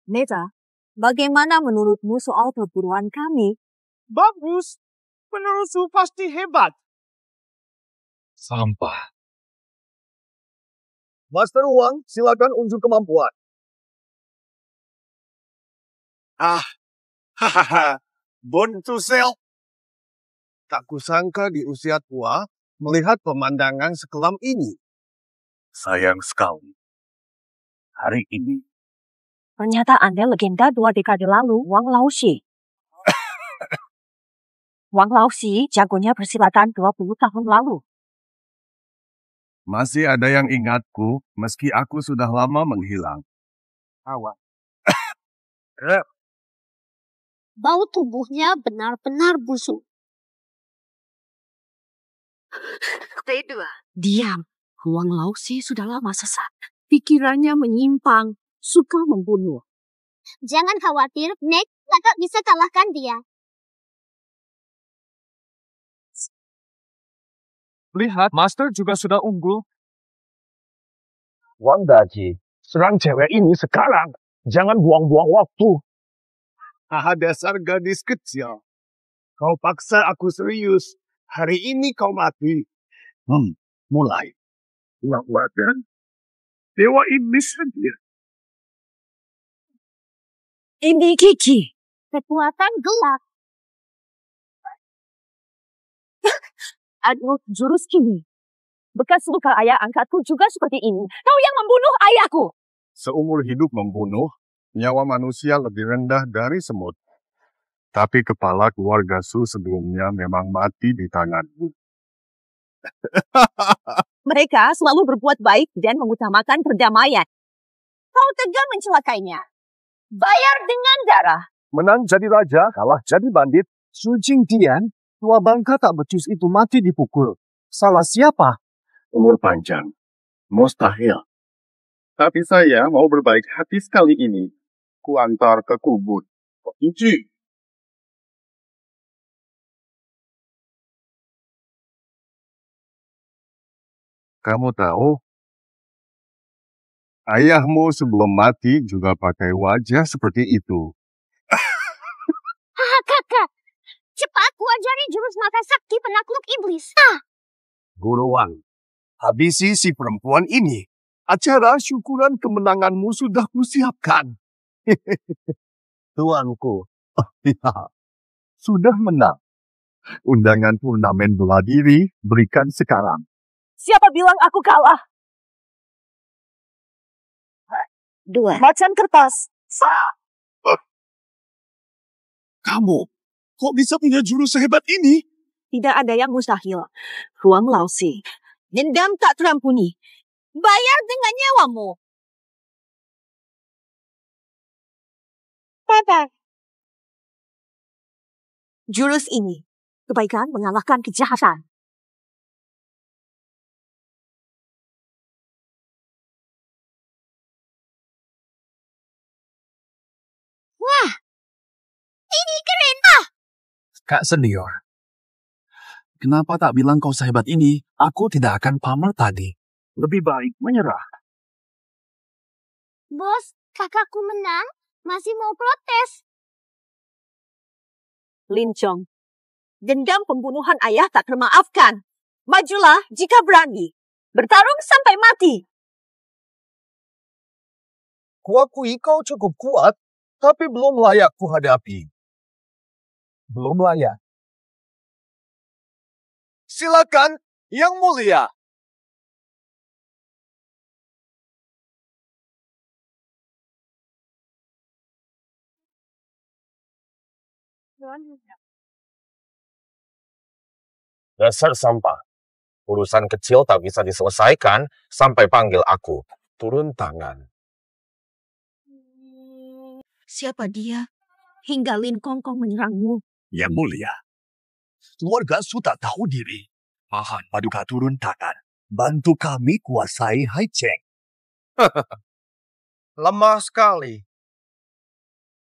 Neta, bagaimana menurutmu soal perburuan kami? Bagus. Menurut Su pasti hebat. Sampah. Master Wang, silakan unjuk kemampuan. Hahaha. Bontu sel. Tak kusangka di usia tua melihat pemandangan sekelam ini. Sayang sekali. Hari ini Ternyata Anda legenda 2 dekade lalu, Wang Laoxi. Wang Laoxi jagonya persilatan 20 tahun lalu. masih ada yang ingatku meski aku sudah lama menghilang. Awas. Bau tubuhnya benar-benar busuk. T2. Diam. Wang Laoxi sudah lama sesat. Pikirannya menyimpang. Suka membunuh. Jangan khawatir, Nek. Kakak bisa kalahkan dia. Lihat, Master juga sudah unggul. Wang Daji, serang cewek ini sekarang. Jangan buang-buang waktu. Dasar gadis kecil. Kau paksa aku serius. Hari ini kau mati. Mulai. Lawan Dewa Iblis hadir. Ini Kiki. Kekuatan gelap. Aduh, jurus kini. Bekas luka ayah angkatku juga seperti ini. Kau yang membunuh ayahku. Seumur hidup membunuh, nyawa manusia lebih rendah dari semut. Tapi kepala keluarga Su sebelumnya memang mati di tanganmu. Mereka selalu berbuat baik dan mengutamakan perdamaian. Kau tega mencelakainya. Bayar dengan darah. Menang jadi raja, kalah jadi bandit. Su Jingtian, tua bangka tak becus itu mati dipukul. Salah siapa? Umur panjang. Mustahil. Tapi saya mau berbaik hati sekali ini. Ku antar ke kubur. Inci. Kamu tahu, ayahmu sebelum mati juga pakai wajah seperti itu. Haha, kakak. Cepat ku ajari jurus mata sakti penakluk iblis. Guru Wang, habisi si perempuan ini. Acara syukuran kemenanganmu sudah kusiapkan. Tuanku, sudah menang. Undangan turnamen bela diri berikan sekarang. Siapa bilang aku kalah? 2. Macan kertas. Kamu, kok bisa punya jurus sehebat ini? Tidak ada yang mustahil. Wang Laoxi. Dendam tak terampuni. Bayar dengan nyawamu. Papa. Jurus ini. Kebaikan mengalahkan kejahatan. Kak senior, kenapa tak bilang kau sehebat ini? Aku tidak akan pamer tadi. Lebih baik menyerah. Bos, kakakku menang, masih mau protes. Lin Chong, dendam pembunuhan ayah tak termaafkan. Majulah jika berani. Bertarung sampai mati. Kuakui kau cukup kuat, tapi belum layak kuhadapi. Belum layak. Silakan, Yang Mulia. Dasar sampah. Urusan kecil tak bisa diselesaikan sampai panggil aku. Turun tangan. Siapa dia? Hingga Lin Kongkong menyerangmu. Yang Mulia, keluarga Su tak tahu diri. Mohon paduka turun tangan. Bantu kami kuasai Hai Cheng. Lemah sekali.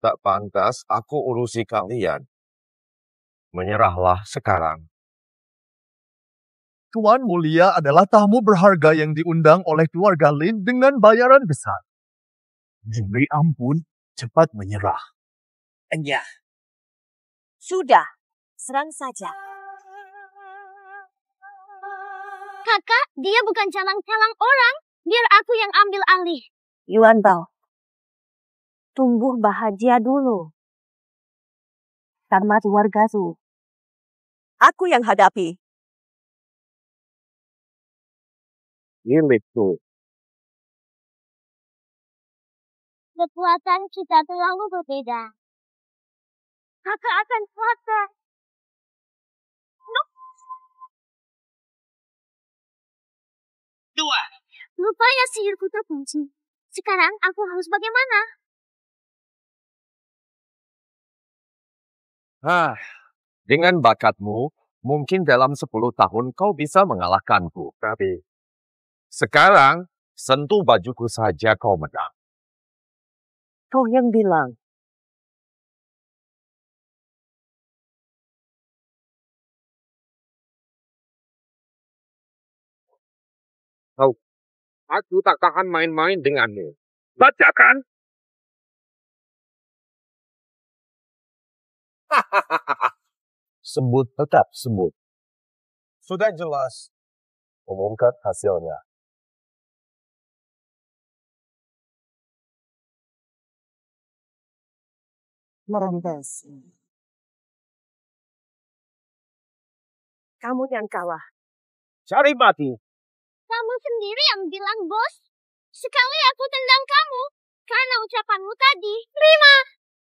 Tak pantas aku urusi kalian. Menyerahlah sekarang. Tuan Mulia adalah tamu berharga yang diundang oleh keluarga Lin dengan bayaran besar. Demi ampun, cepat menyerah. Ya. Sudah, serang saja. Kakak, dia bukan calang-calang orang. Biar aku yang ambil alih. Yuan Bao, tumbuh bahagia dulu. Tamat warga Su. Aku yang hadapi. Milikku. Kekuatan kita terlalu berbeda. Kakak akan kuasa. Dua. Rupanya sihirku terkunci. Sekarang aku harus bagaimana? Dengan bakatmu, mungkin dalam 10 tahun kau bisa mengalahkanku. Tapi sekarang, sentuh bajuku saja kau menang. Kau yang bilang. Kau, aku tak tahan main-main denganmu. Bacakan. Sebut tetap sebut. Sudah jelas. Umumkan hasilnya. Merendas. Kamu yang kalah. Cari mati. Kamu sendiri yang bilang, bos. Sekali aku tendang kamu. Karena ucapanmu tadi.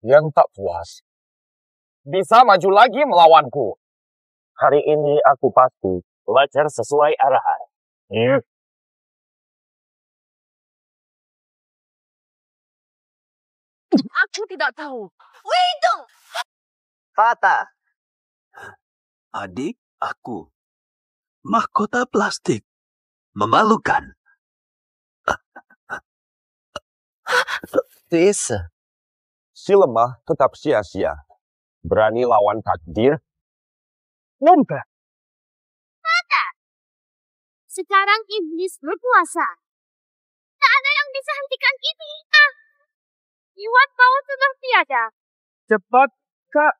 5. Yang tak puas. Bisa maju lagi melawanku. Hari ini aku pasti belajar sesuai arahan. Aku tidak tahu. Widung! Fata. Adik aku. Mahkota plastik. Memalukan. Tisa. Si lemah tetap sia-sia. Berani lawan takdir. Numpah. Fata. Sekarang iblis berkuasa. Tak ada yang bisa hentikan ini. Yuan Bao sudah tiada. Cepat, Kak.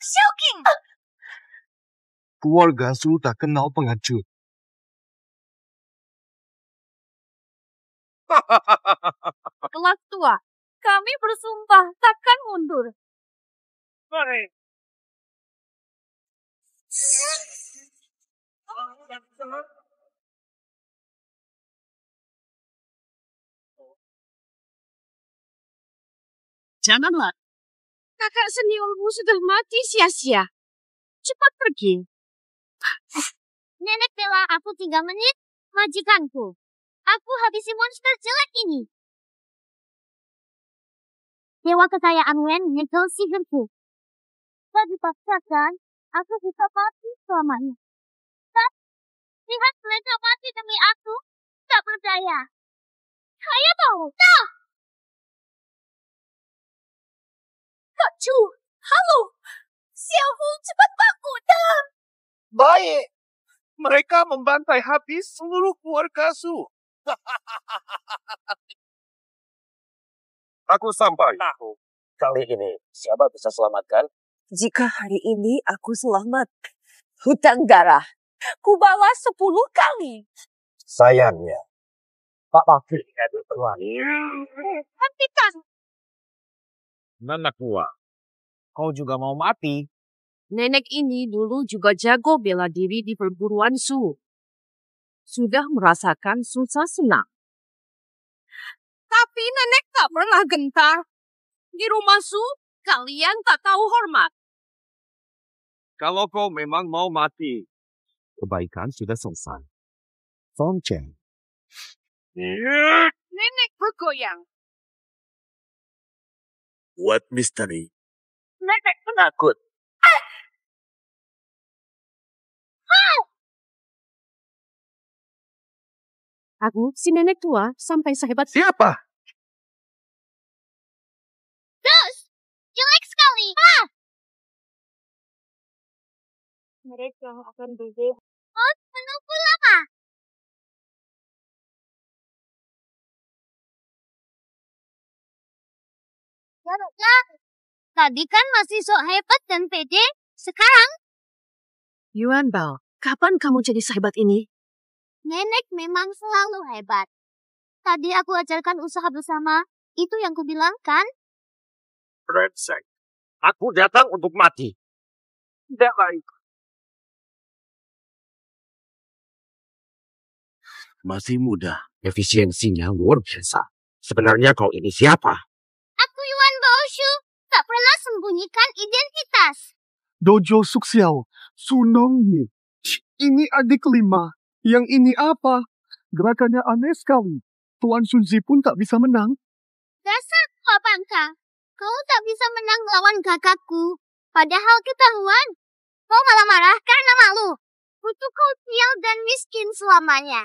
Shocking! Keluarga Su tak kenal pengecut. Kelak tua, kami bersumpah takkan mundur. Mari. Janganlah. Kakak seniormu sudah mati sia-sia. Cepat pergi. Nenek bela aku 3 menit, majikanku. Aku habisi monster jelek ini. Dewa kekayaan Wen nyekel sihirku. Tak dipaksakan, aku bisa mati selamanya. Tak, lihat mereka mati demi aku. Tak berdaya. Kaya tahu, tak! Kak Chu, halo. Xiao Hu, cepat bangun. Baik. Mereka membantai habis seluruh keluarga Su. Aku sampai. Kali ini, siapa bisa selamatkan? Jika hari ini aku selamat, hutang darah ku balas 10 kali. Sayangnya, Pak Wakil itu tuan. Hentikan. Nenek tua, kau juga mau mati? Nenek ini dulu juga jago bela diri di perguruan Su. Sudah merasakan susah senang. Tapi nenek tak pernah gentar. Di rumah Su, kalian tak tahu hormat. Kalau kau memang mau mati, kebaikan sudah selesai. Fong Cheng. Nenek bergoyang. Buat misteri. Nenek penakut. Aku, si nenek tua, sampai sehebat... Siapa? Terus, jelek sekali. Mereka akan berdebat. Oh, menunggu lama. Tadi kan masih sok hebat dan pede. Sekarang, Yuan Bao, kapan kamu jadi sehebat ini? nenek memang selalu hebat. Tadi aku ajarkan usaha bersama. Itu yang kubilang kan? Brengsek. Aku datang untuk mati. Tidak baik. Masih muda. Efisiensinya luar biasa. Sebenarnya kau ini siapa? Aku Yuan Baoshu. Tak pernah sembunyikan identitas. Dojo Suxiao, Sunong Yi. Ini adik kelima. Yang ini apa? Gerakannya aneh sekali. Tuan Sunzi pun tak bisa menang. Dasar tua bangka. Kau tak bisa menang lawan kakakku. Padahal ketahuan. Kau malah marah karena malu. Kutu kau sial dan miskin selamanya.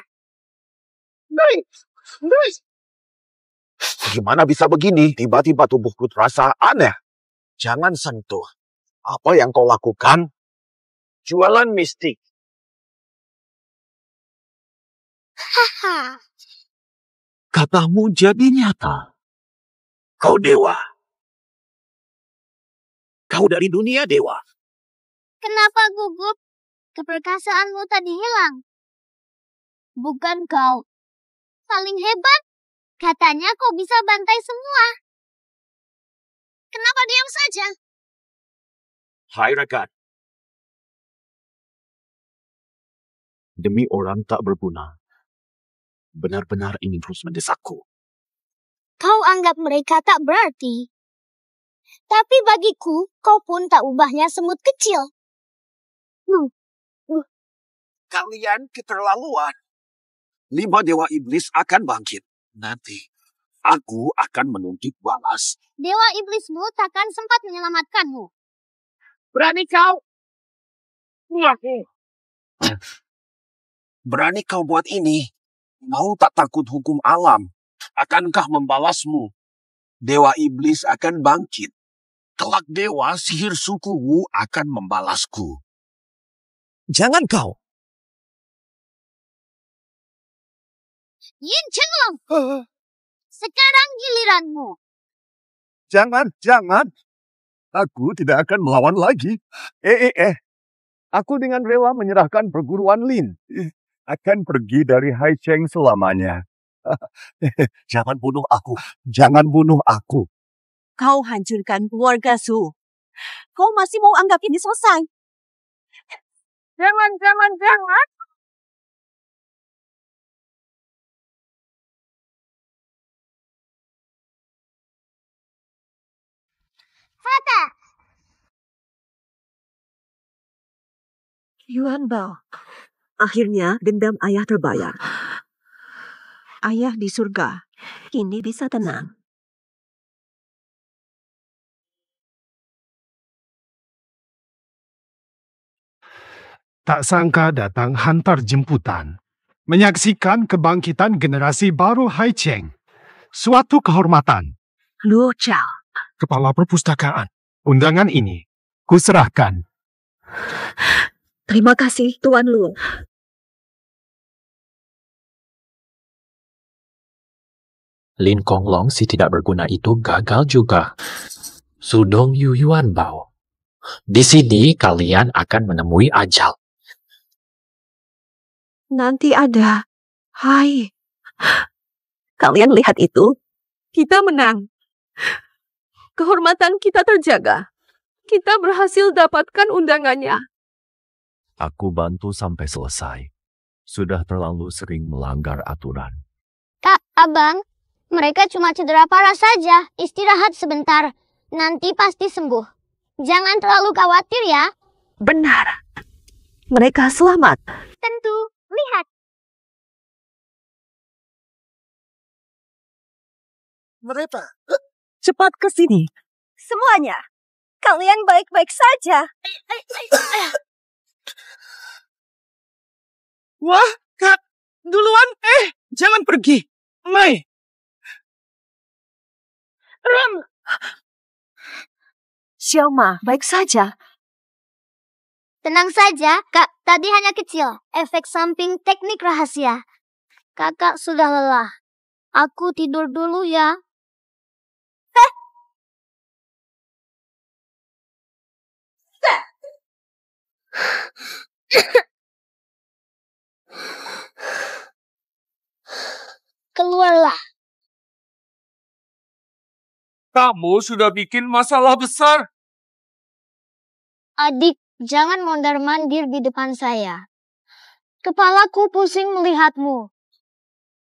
Gimana bisa begini? Tiba-tiba tubuhku terasa aneh. Jangan sentuh. Apa yang kau lakukan? Jualan mistik. Haha. Katamu jadi nyata. Kau dewa. Kau dari dunia dewa. Kenapa gugup? Keperkasaanmu tadi hilang. Bukan kau. Paling hebat. Katanya kau bisa bantai semua. Kenapa diam saja? Hai rekan. Demi orang tak berguna. Benar-benar ingin terus mendesakku. Kau anggap mereka tak berarti. Tapi bagiku, kau pun tak ubahnya semut kecil. Kalian keterlaluan. 5 dewa iblis akan bangkit. Nanti, aku akan menuntut balas. Dewa iblismu takkan sempat menyelamatkanmu. Berani kau? Berani kau buat ini? Mau tak takut hukum alam? Akankah membalasmu? Dewa iblis akan bangkit. Kelak dewa sihir sukumu akan membalasku. Jangan kau. Yin Chenglong. Sekarang giliranmu. Jangan. Aku tidak akan melawan lagi. Aku dengan rela menyerahkan perguruan Lin. Akan pergi dari Hai Cheng selamanya. Jangan bunuh aku. Kau hancurkan keluarga Su. Kau masih mau anggap ini selesai? Jangan. Fata. Yuan Bao, akhirnya dendam ayah terbayar. Ayah di surga, kini bisa tenang. Tak sangka datang hantar jemputan. Menyaksikan kebangkitan generasi baru Hai Cheng. Suatu kehormatan. Luo Chao. Kepala Perpustakaan. Undangan ini kuserahkan. Terima kasih, Tuan Lu. Lin Konglong si tidak berguna itu gagal juga. Sudong Yu Yuan Bao. Di sini kalian akan menemui ajal. Nanti ada. Hai. Kalian lihat itu? Kita menang. Kehormatan kita terjaga. Kita berhasil dapatkan undangannya. Aku bantu sampai selesai. Sudah terlalu sering melanggar aturan. Kak, Abang, mereka cuma cedera parah saja. Istirahat sebentar. Nanti pasti sembuh. Jangan terlalu khawatir ya. Benar. Mereka selamat. Tentu. Lihat. Mereka. Cepat ke sini. Semuanya. Kalian baik-baik saja. Wah, Kak. Duluan. Jangan pergi. Mai. Ram. Xiaoma, baik saja. Tenang saja, Kak. Tadi hanya kecil. Efek samping teknik rahasia. Kakak sudah lelah. Aku tidur dulu ya. Keluarlah. Kamu sudah bikin masalah besar. Adik, jangan mondar-mandir di depan saya. Kepalaku pusing melihatmu.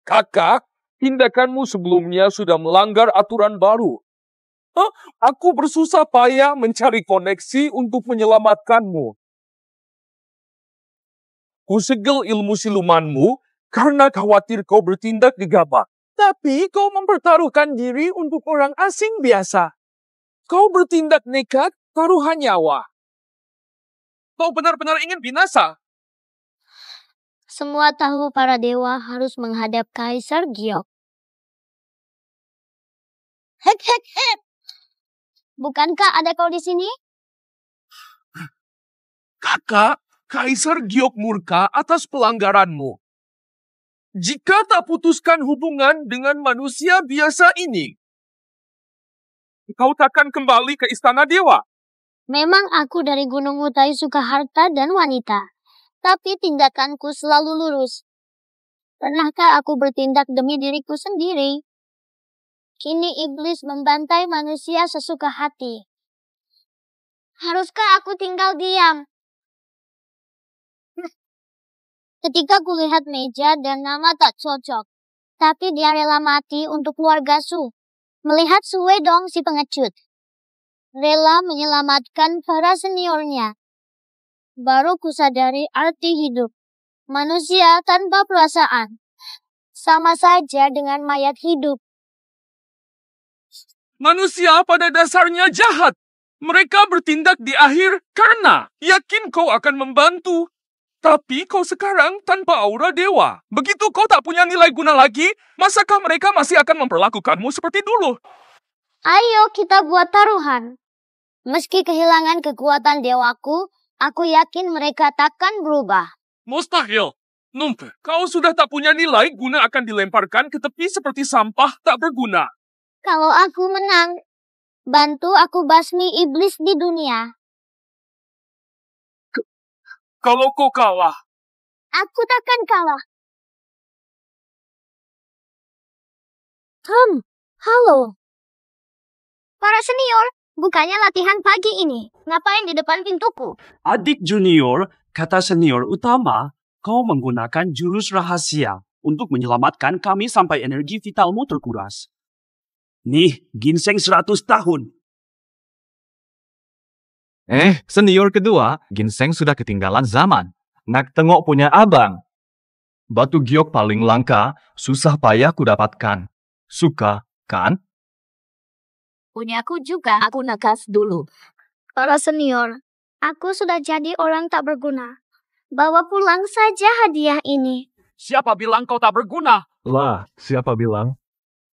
Kakak, tindakanmu sebelumnya sudah melanggar aturan baru. Aku bersusah payah mencari koneksi untuk menyelamatkanmu. Kusegel ilmu silumanmu karena khawatir kau bertindak gegabah. Tapi kau mempertaruhkan diri untuk orang asing biasa. Kau bertindak nekat taruhan nyawa. Kau benar-benar ingin binasa. Semua tahu para dewa harus menghadap Kaisar Giok. Hek, hek, hek. Bukankah ada kau di sini? Kakak, Kaisar Giok murka atas pelanggaranmu. Jika tak putuskan hubungan dengan manusia biasa ini, kau takkan kembali ke istana dewa. Memang aku dari Gunung Utai suka harta dan wanita. Tapi tindakanku selalu lurus. Pernahkah aku bertindak demi diriku sendiri? Kini iblis membantai manusia sesuka hati. Haruskah aku tinggal diam? Ketika kulihat meja dan nama tak cocok. Tapi dia rela mati untuk keluarga Su. Melihat Su Wedong si pengecut. Rela menyelamatkan para seniornya. Baru kusadari arti hidup. Manusia tanpa perasaan. Sama saja dengan mayat hidup. Manusia pada dasarnya jahat. Mereka bertindak di akhir karena yakin kau akan membantu. Tapi kau sekarang tanpa aura dewa. Begitu kau tak punya nilai guna lagi, masakah mereka masih akan memperlakukanmu seperti dulu? Ayo kita buat taruhan. Meski kehilangan kekuatan dewaku, aku yakin mereka takkan berubah. Mustahil. Numpe, kau sudah tak punya nilai guna akan dilemparkan ke tepi seperti sampah tak berguna. Kalau aku menang, bantu aku basmi iblis di dunia. Kalau kau kalah, aku takkan kalah. Halo. Para senior, bukannya latihan pagi ini. Ngapain di depan pintuku? Adik junior, kata senior utama, kau menggunakan jurus rahasia untuk menyelamatkan kami sampai energi vitalmu terkuras. Nih, ginseng 100 tahun. Senior kedua, ginseng sudah ketinggalan zaman. Nak tengok punya abang. Batu giok paling langka, susah payah ku dapatkan. Suka, kan? Punyaku juga. Aku nakas dulu. Para senior, aku sudah jadi orang tak berguna. Bawa pulang saja hadiah ini. Siapa bilang kau tak berguna? Lah, siapa bilang?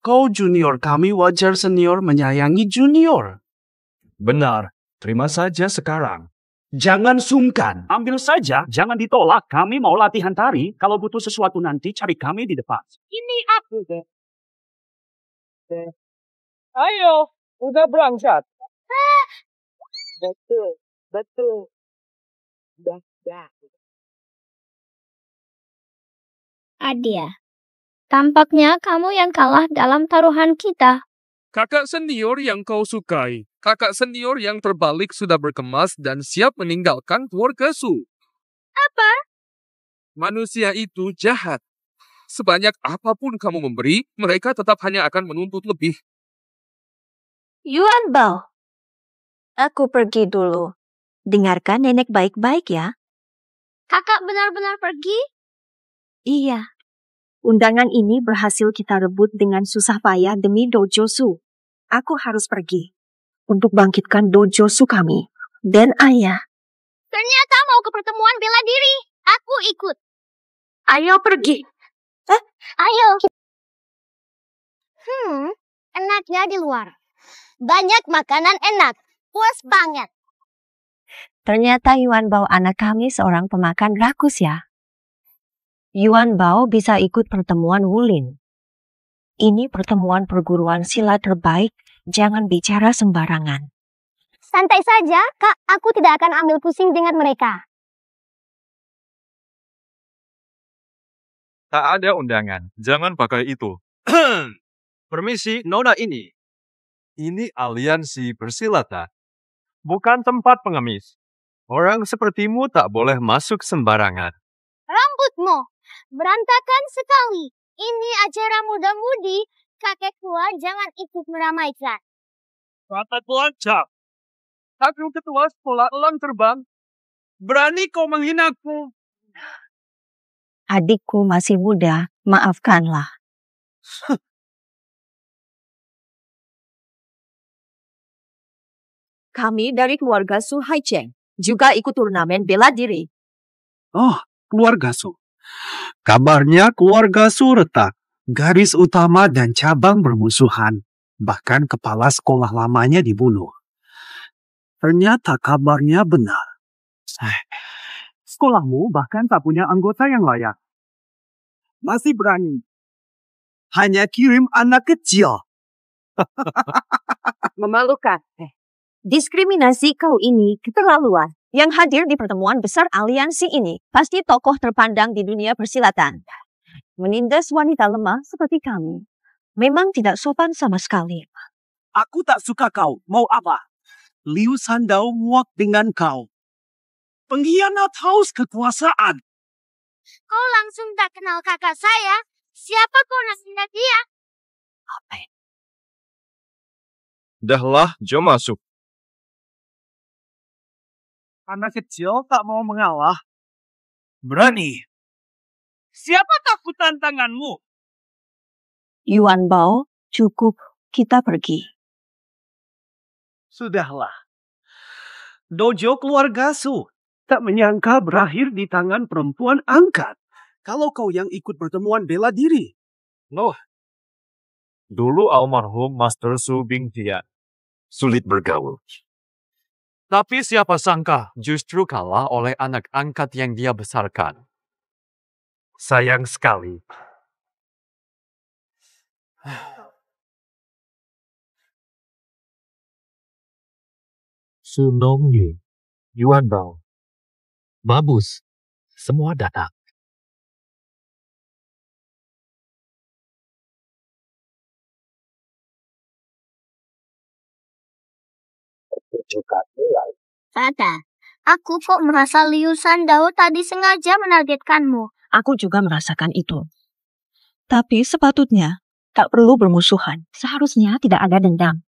Kau junior kami, wajar senior menyayangi junior. Benar, terima saja sekarang. Jangan sungkan. Ambil saja, jangan ditolak. Kami mau latihan tari. Kalau butuh sesuatu nanti, cari kami di depan. Ini aku. Ayo, udah berangkat. Betul. Adia, tampaknya kamu yang kalah dalam taruhan kita. Kakak senior yang kau sukai. Kakak senior yang terbalik sudah berkemas dan siap meninggalkan keluarga Su. Apa? Manusia itu jahat. Sebanyak apapun kamu memberi, mereka tetap hanya akan menuntut lebih. Yuan Bao, aku pergi dulu. Dengarkan nenek baik-baik ya. Kakak benar-benar pergi? Iya. Undangan ini berhasil kita rebut dengan susah payah demi dojo Su. Aku harus pergi untuk bangkitkan dojo Su kami. Dan ayah. Ternyata mau ke pertemuan bela diri. Aku ikut. Ayo pergi. Ayo. Enaknya di luar. Banyak makanan enak. Puas banget. Ternyata Yuan Bao anak kami seorang pemakan rakus ya. Yuan Bao bisa ikut pertemuan Wulin. Ini pertemuan perguruan silat terbaik, jangan bicara sembarangan. Santai saja, Kak. Aku tidak akan ambil pusing dengan mereka. Tak ada undangan, jangan pakai itu. Permisi, Nona ini. Ini aliansi persilatan, bukan tempat pengemis. Orang sepertimu tak boleh masuk sembarangan. Rambutmu berantakan sekali. Ini acara muda-mudi. Kakek tua jangan ikut meramaikan. Kata pelancong. Aku ketua sekolah elang terbang. Berani kau menghinaku? Adikku masih muda, maafkanlah. Kami dari keluarga Su Haicheng juga ikut turnamen bela diri. Oh, keluarga Su. Kabarnya keluarga Su retak. Garis utama dan cabang bermusuhan. Bahkan kepala sekolah lamanya dibunuh. Ternyata kabarnya benar. Sekolahmu bahkan tak punya anggota yang layak. Masih berani. Hanya kirim anak kecil. Memalukan. Diskriminasi kau ini keterlaluan. Yang hadir di pertemuan besar aliansi ini pasti tokoh terpandang di dunia persilatan. Menindas wanita lemah seperti kami memang tidak sopan sama sekali. Aku tak suka kau. Mau apa? Liu Sandao muak dengan kau. Pengkhianat haus kekuasaan. Kau langsung tak kenal kakak saya. Siapa kau namanya dia? Dahlah, jom masuk. Anak kecil tak mau mengalah. Berani. Siapa takut tantanganmu? Yuan Bao, cukup, kita pergi. Sudahlah. Dojo keluarga Su. Tak menyangka berakhir di tangan perempuan angkat. Kalau kau yang ikut pertemuan bela diri. Loh, dulu almarhum Master Su Bingtian sulit bergaul. Tapi siapa sangka justru kalah oleh anak angkat yang dia besarkan. Sayang sekali. Su Nongyu, Yuan Bao, Babus, semua datang. Fata, aku kok merasa Liu Sandao tadi sengaja menargetkanmu. Aku juga merasakan itu. Tapi sepatutnya tak perlu bermusuhan. Seharusnya tidak ada dendam.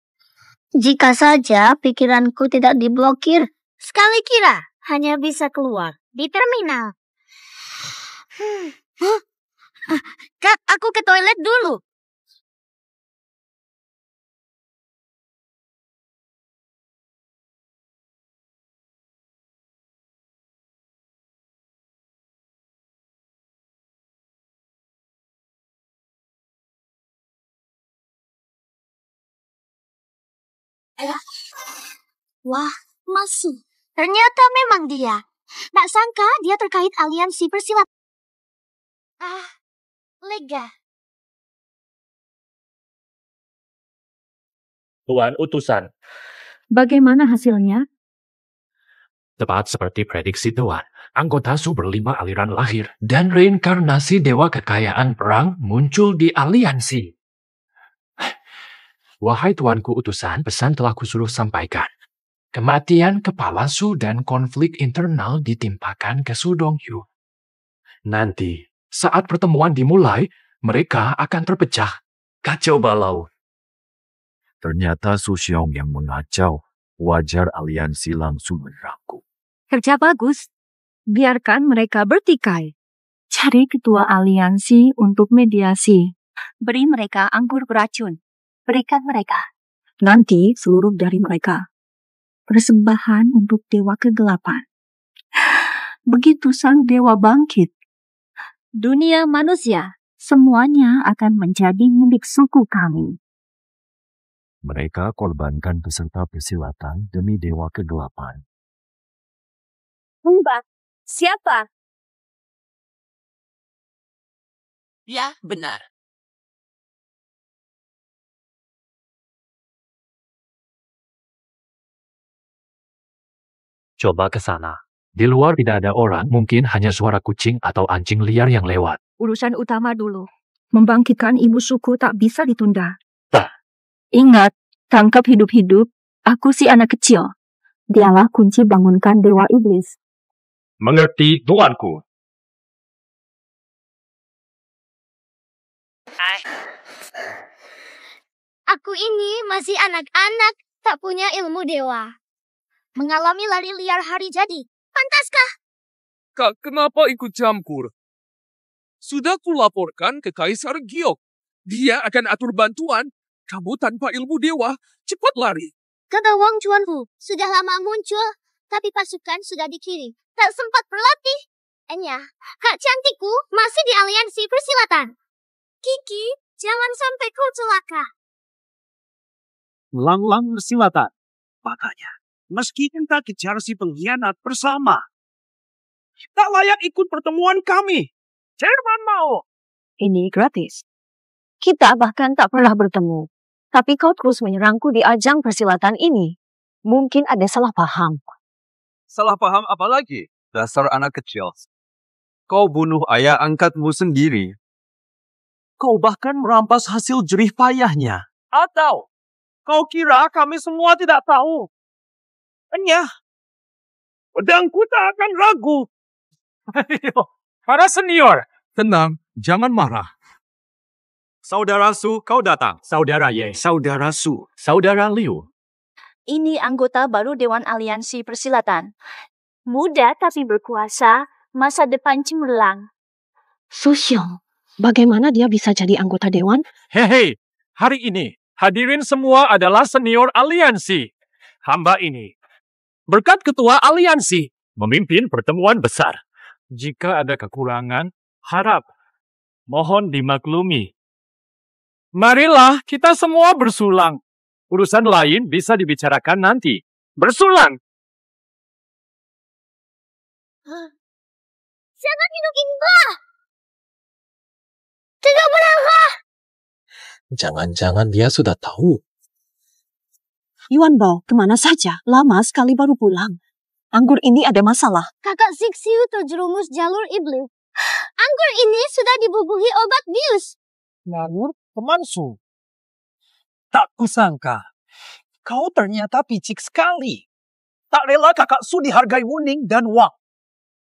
Jika saja pikiranku tidak diblokir, sekali kira hanya bisa keluar di terminal. Kak, aku ke toilet dulu. Wah, Masu. Ternyata memang dia. Tak sangka dia terkait aliansi persilatan. Lega. Tuan utusan, Bagaimana hasilnya? tepat seperti prediksi Tuan, anggota Su berlima aliran lahir dan reinkarnasi dewa kekayaan perang muncul di aliansi. Wahai tuanku utusan, pesan telah kusuruh sampaikan. Kematian kepala Su dan konflik internal ditimpakan ke Su Dongyu. Nanti, saat pertemuan dimulai, mereka akan terpecah. Kacau balau. Ternyata Su Xiong yang mengacau. Wajar aliansi langsung menyerangku. Kerja bagus. Biarkan mereka bertikai. Cari ketua aliansi untuk mediasi. Beri mereka anggur beracun. Berikan mereka. Nanti seluruh dari mereka. Persembahan untuk dewa kegelapan. Begitu sang dewa bangkit. Dunia manusia, semuanya akan menjadi milik suku kami. Mereka korbankan peserta persilatan demi dewa kegelapan. Mbak, siapa? Ya, benar. Coba ke sana. Di luar tidak ada orang, mungkin hanya suara kucing atau anjing liar yang lewat. Urusan utama dulu. Membangkitkan ibu suku tak bisa ditunda. Tah. Ingat, tangkap hidup-hidup. Aku si anak kecil. Dialah kunci bangunkan dewa iblis. Mengerti, tuanku. Aku ini masih anak-anak, tak punya ilmu dewa. Mengalami lari liar hari jadi. Pantaskah? Kak, kenapa ikut campur? Sudah kulaporkan ke Kaisar Giok. Dia akan atur bantuan. Kamu tanpa ilmu dewa, cepat lari. Kata Wang Chuanfu sudah lama muncul, tapi pasukan sudah dikirim. Tak sempat berlatih. Enya, kak cantikku masih di aliansi persilatan. Kiki, jangan sampai kau celaka. Lang-lang persilatan. Makanya, meski kita kejar si pengkhianat bersama, tak layak ikut pertemuan kami. Chairman Mao. Ini gratis. Kita bahkan tak pernah bertemu. Tapi kau terus menyerangku di ajang persilatan ini. Mungkin ada salah paham. Salah paham apa lagi? Dasar anak kecil. Kau bunuh ayah angkatmu sendiri. Kau bahkan merampas hasil jerih payahnya. Atau kau kira kami semua tidak tahu? Enya, pedangku tak akan ragu. Para senior, tenang, jangan marah. Saudara Su, kau datang. Saudara Ye. Saudara Su. Saudara Liu. Ini anggota baru Dewan Aliansi Persilatan. Muda tapi berkuasa, masa depan cemerlang. Su Xiong, bagaimana dia bisa jadi anggota dewan? Hei, hari ini hadirin semua adalah senior aliansi. Hamba ini, berkat ketua aliansi, memimpin pertemuan besar. Jika ada kekurangan, harap mohon dimaklumi. Marilah kita semua bersulang. Urusan lain bisa dibicarakan nanti. Bersulang! Jangan hidup bah! Tidak berangkat! Jangan-jangan dia sudah tahu. Yuan Bao, kemana saja? Lama sekali baru pulang. Anggur ini ada masalah. Kakak Zixiu terjerumus jalur iblis. Anggur ini sudah dibubuhi obat bius. Lalu, teman Su. Tak kusangka, kau ternyata picik sekali. Tak rela kakak Su dihargai Wuning dan Wang.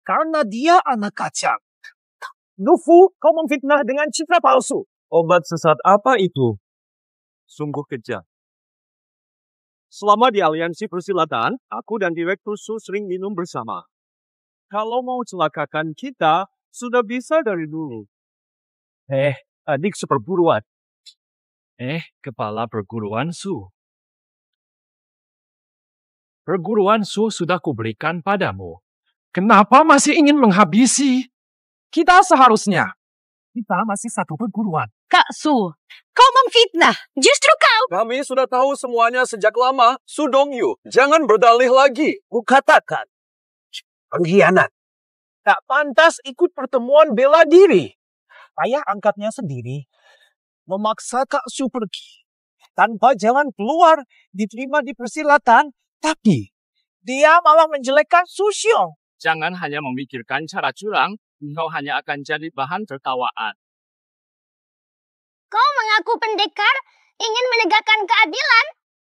Karena dia anak kacang. Nufu, kau memfitnah dengan citra palsu. Obat sesat apa itu? Sungguh kejam. Selama di aliansi persilatan, aku dan Direktur Su sering minum bersama. Kalau mau celakakan kita, sudah bisa dari dulu. Adik seperguruan. Kepala perguruan Su. Perguruan Su sudah kuberikan padamu. Kenapa masih ingin menghabisi? Kita seharusnya. Kita masih satu perguruan. Kak Kak Su, kau memfitnah. Justru kau. Kami sudah tahu semuanya sejak lama. Su Dongyu, jangan berdalih lagi. Kukatakan, pengkhianat. Tak pantas ikut pertemuan bela diri. Ayah angkatnya sendiri memaksa Kak Su pergi. Tanpa jalan keluar, diterima di persilatan, tapi dia malah menjelekkan Su Xiong. Jangan hanya memikirkan cara curang, kau hanya akan jadi bahan tertawaan. Kau mengaku pendekar, ingin menegakkan keadilan,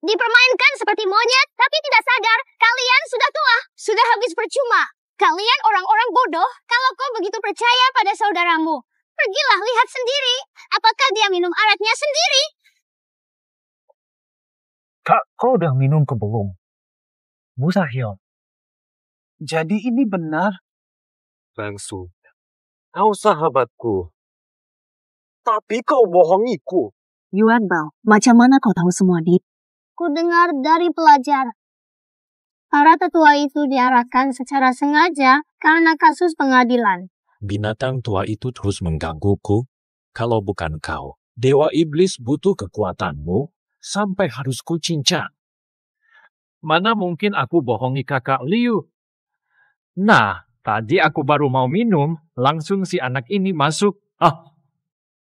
dipermainkan seperti monyet, tapi tidak sadar kalian sudah tua, sudah habis percuma. Kalian orang-orang bodoh kalau kau begitu percaya pada saudaramu. Pergilah lihat sendiri, apakah dia minum araknya sendiri? Kak, kau udah minum ke belum? Bu Sahyong. Jadi ini benar? Bang Su, kau sahabatku. Tapi kau bohongiku. Yuan Bao, macam mana kau tahu semua ini? Ku dengar dari pelajar. Para tetua itu diarahkan secara sengaja karena kasus pengadilan. Binatang tua itu terus menggangguku. Kalau bukan kau, Dewa Iblis butuh kekuatanmu sampai harus kucincang. Mana mungkin aku bohongi kakak Liu? Nah, tadi aku baru mau minum, langsung si anak ini masuk.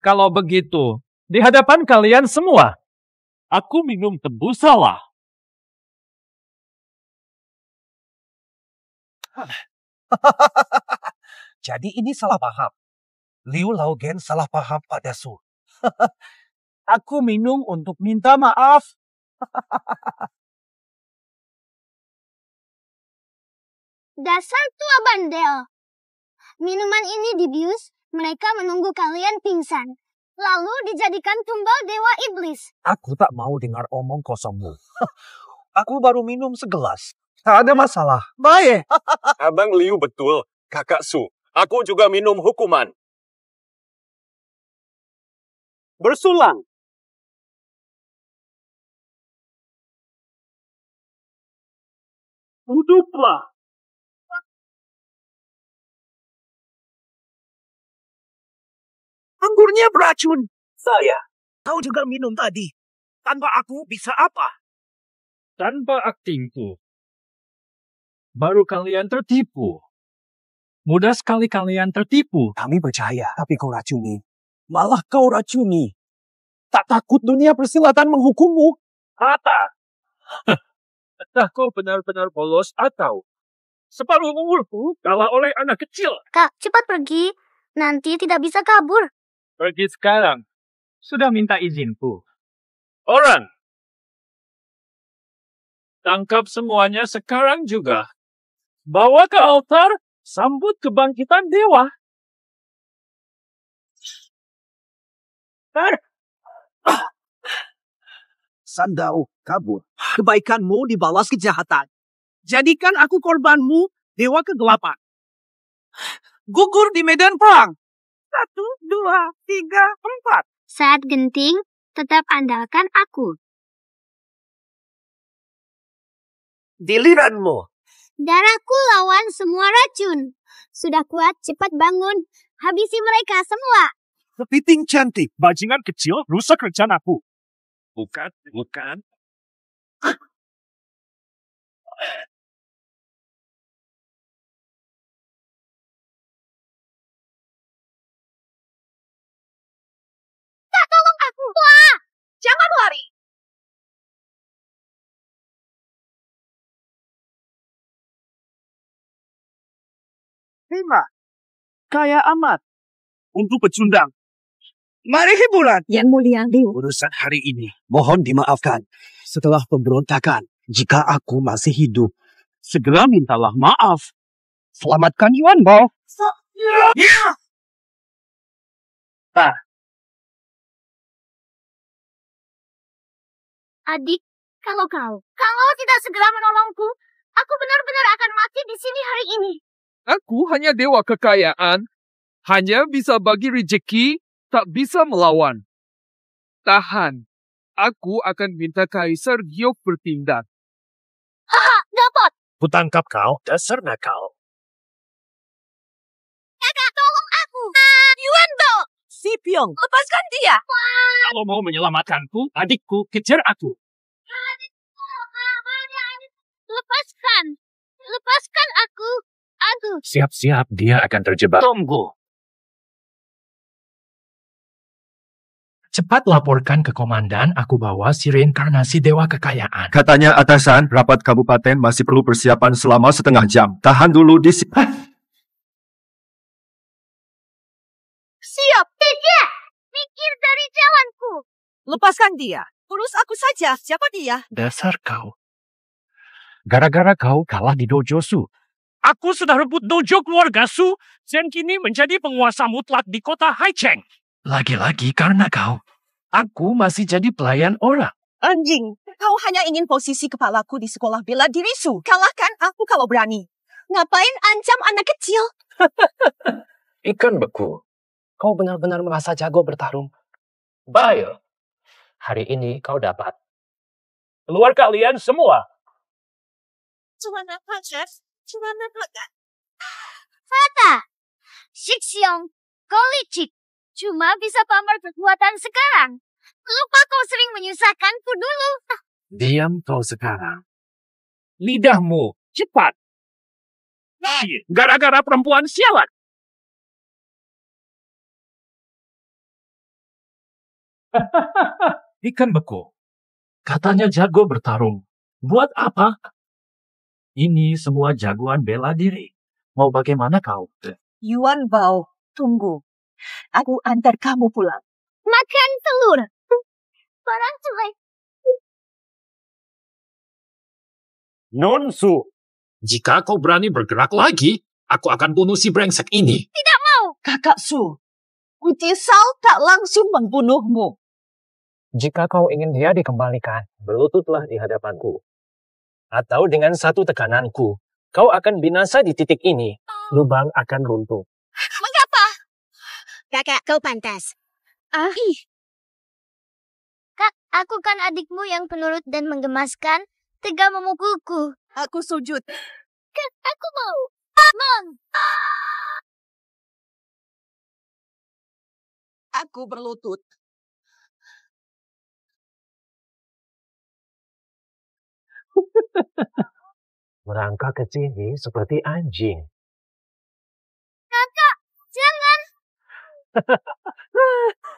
Kalau begitu, di hadapan kalian semua, aku minum tebu salah. Jadi ini salah paham. Liu Laogen salah paham pada Su. Aku minum untuk minta maaf. Dasar tua bandel. Minuman ini dibius, mereka menunggu kalian pingsan. Lalu dijadikan tumbal Dewa Iblis. Aku tak mau dengar omong kosongmu. Aku baru minum segelas. Tak ada masalah. Baik. Abang Liu betul, Kakak Su. Aku juga minum hukuman. Bersulang. Duduklah. Anggurnya beracun. Kau juga minum tadi. Tanpa aku bisa apa? Tanpa aktingku, baru kalian tertipu. Mudah sekali kalian tertipu. Kami percaya, tapi kau racuni. Malah kau racuni. Tak takut dunia persilatan menghukummu? Entah kau benar-benar polos atau separuh umurku kalah oleh anak kecil. Kak, cepat pergi. Nanti tidak bisa kabur. Pergi sekarang. Sudah minta izinku. Orang, tangkap semuanya sekarang juga. Bawa ke altar, sambut kebangkitan dewa. Sandau, kabur. Kebaikanmu dibalas kejahatan. Jadikan aku korbanmu, dewa kegelapan. Gugur di medan perang. 1, 2, 3, 4. Saat genting, tetap andalkan aku. Diliranmu. Darahku lawan semua racun. Sudah kuat, cepat bangun. Habisi mereka semua. Kepiting cantik. Bajingan kecil rusak rencanaku. Bukan. Kak, tolong aku. Wah, jangan lari. Hema, kaya amat. Untuk pecundang. Mari hiburan. Yang Mulia Liu. Urusan hari ini, mohon dimaafkan. Setelah pemberontakan, jika aku masih hidup, segera mintalah maaf. Selamatkan Yuan Bao. Adik, kalau tidak segera menolongku, aku benar-benar akan mati di sini hari ini. Aku hanya dewa kekayaan. Hanya bisa bagi rejeki, tak bisa melawan. Tahan. Aku akan minta Kaisar Giok bertindak. Haha, dapat. Kutangkap kau, dasar nakal. Kakak, tolong aku. Yuan Bao. Si Pyong, lepaskan dia. Kalau mau menyelamatkanku, adikku, kejar aku. Lepaskan. Lepaskan aku. Siap-siap, dia akan terjebak. Tunggu. Cepat laporkan ke komandan, aku bawa si reinkarnasi dewa kekayaan. Katanya atasan, rapat kabupaten masih perlu persiapan selama setengah jam. Tahan dulu di sini. Siap. Tidak. Mikir dari jalanku. Lepaskan dia. Urus aku saja. Siapa dia? Dasar kau. Gara-gara kau kalah di dojo Su. Aku sudah rebut dojo keluarga Su, dan kini menjadi penguasa mutlak di kota Haicheng. Lagi-lagi karena kau. Aku masih jadi pelayan orang. Anjing, kau hanya ingin posisi kepalaku di sekolah bela diri Su. Kalahkan aku kalau berani. Ngapain ancam anak kecil? Ikan beku. Kau benar-benar merasa jago bertarung. Baik. Hari ini kau dapat. Keluar kalian semua. Fata. Shixiong. Kau licik. Cuma bisa pamer kekuatan sekarang. Lupa kau sering menyusahkanku dulu. Diam kau sekarang. Lidahmu, cepat. Gara-gara perempuan sialan. Ikan beku. Katanya jago bertarung. Buat apa? Ini semua jagoan bela diri. Mau bagaimana kau? Yuan Bao, tunggu. Aku antar kamu pulang. Makan telur. Barang jelek. Nonsu, jika kau berani bergerak lagi, aku akan bunuh si brengsek ini. Tidak mau. Kakak Su, Kutisau tak langsung membunuhmu. Jika kau ingin dia dikembalikan, berlututlah di hadapanku. Atau dengan satu tekananku, kau akan binasa di titik ini. Lubang akan runtuh. Mengapa? Kakak, kau pantas. Kak, aku kan adikmu yang penurut dan menggemaskan, tega memukulku. Aku sujud. Kak, aku mau. Non. Aku berlutut. Merangkak ke sini seperti anjing. Kakak, jangan.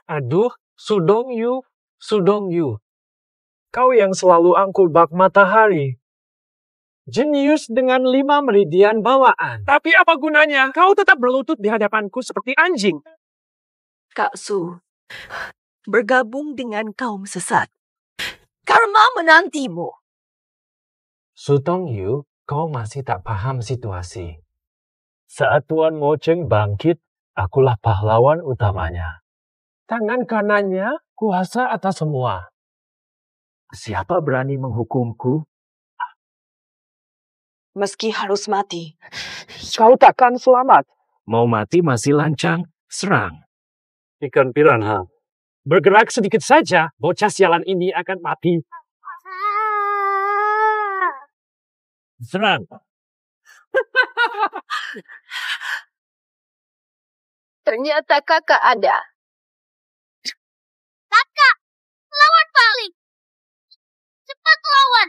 Aduh, Sudong Yu. Kau yang selalu angkul bak matahari. Jenius dengan 5 meridian bawaan. Tapi apa gunanya? Kau tetap berlutut di hadapanku seperti anjing. Kak Su, bergabung dengan kaum sesat. Karma menantimu. Sudong Yu, kau masih tak paham situasi. Saat Tuan Mo Cheng bangkit, akulah pahlawan utamanya. Tangan kanannya kuasa atas semua. Siapa berani menghukumku? Meski harus mati. Kau takkan selamat. Mau mati masih lancang, serang. Ikan piranha. Bergerak sedikit saja, bocah sialan ini akan mati. Serang. Ternyata kakak ada. Kakak, lawan balik. Cepat lawan.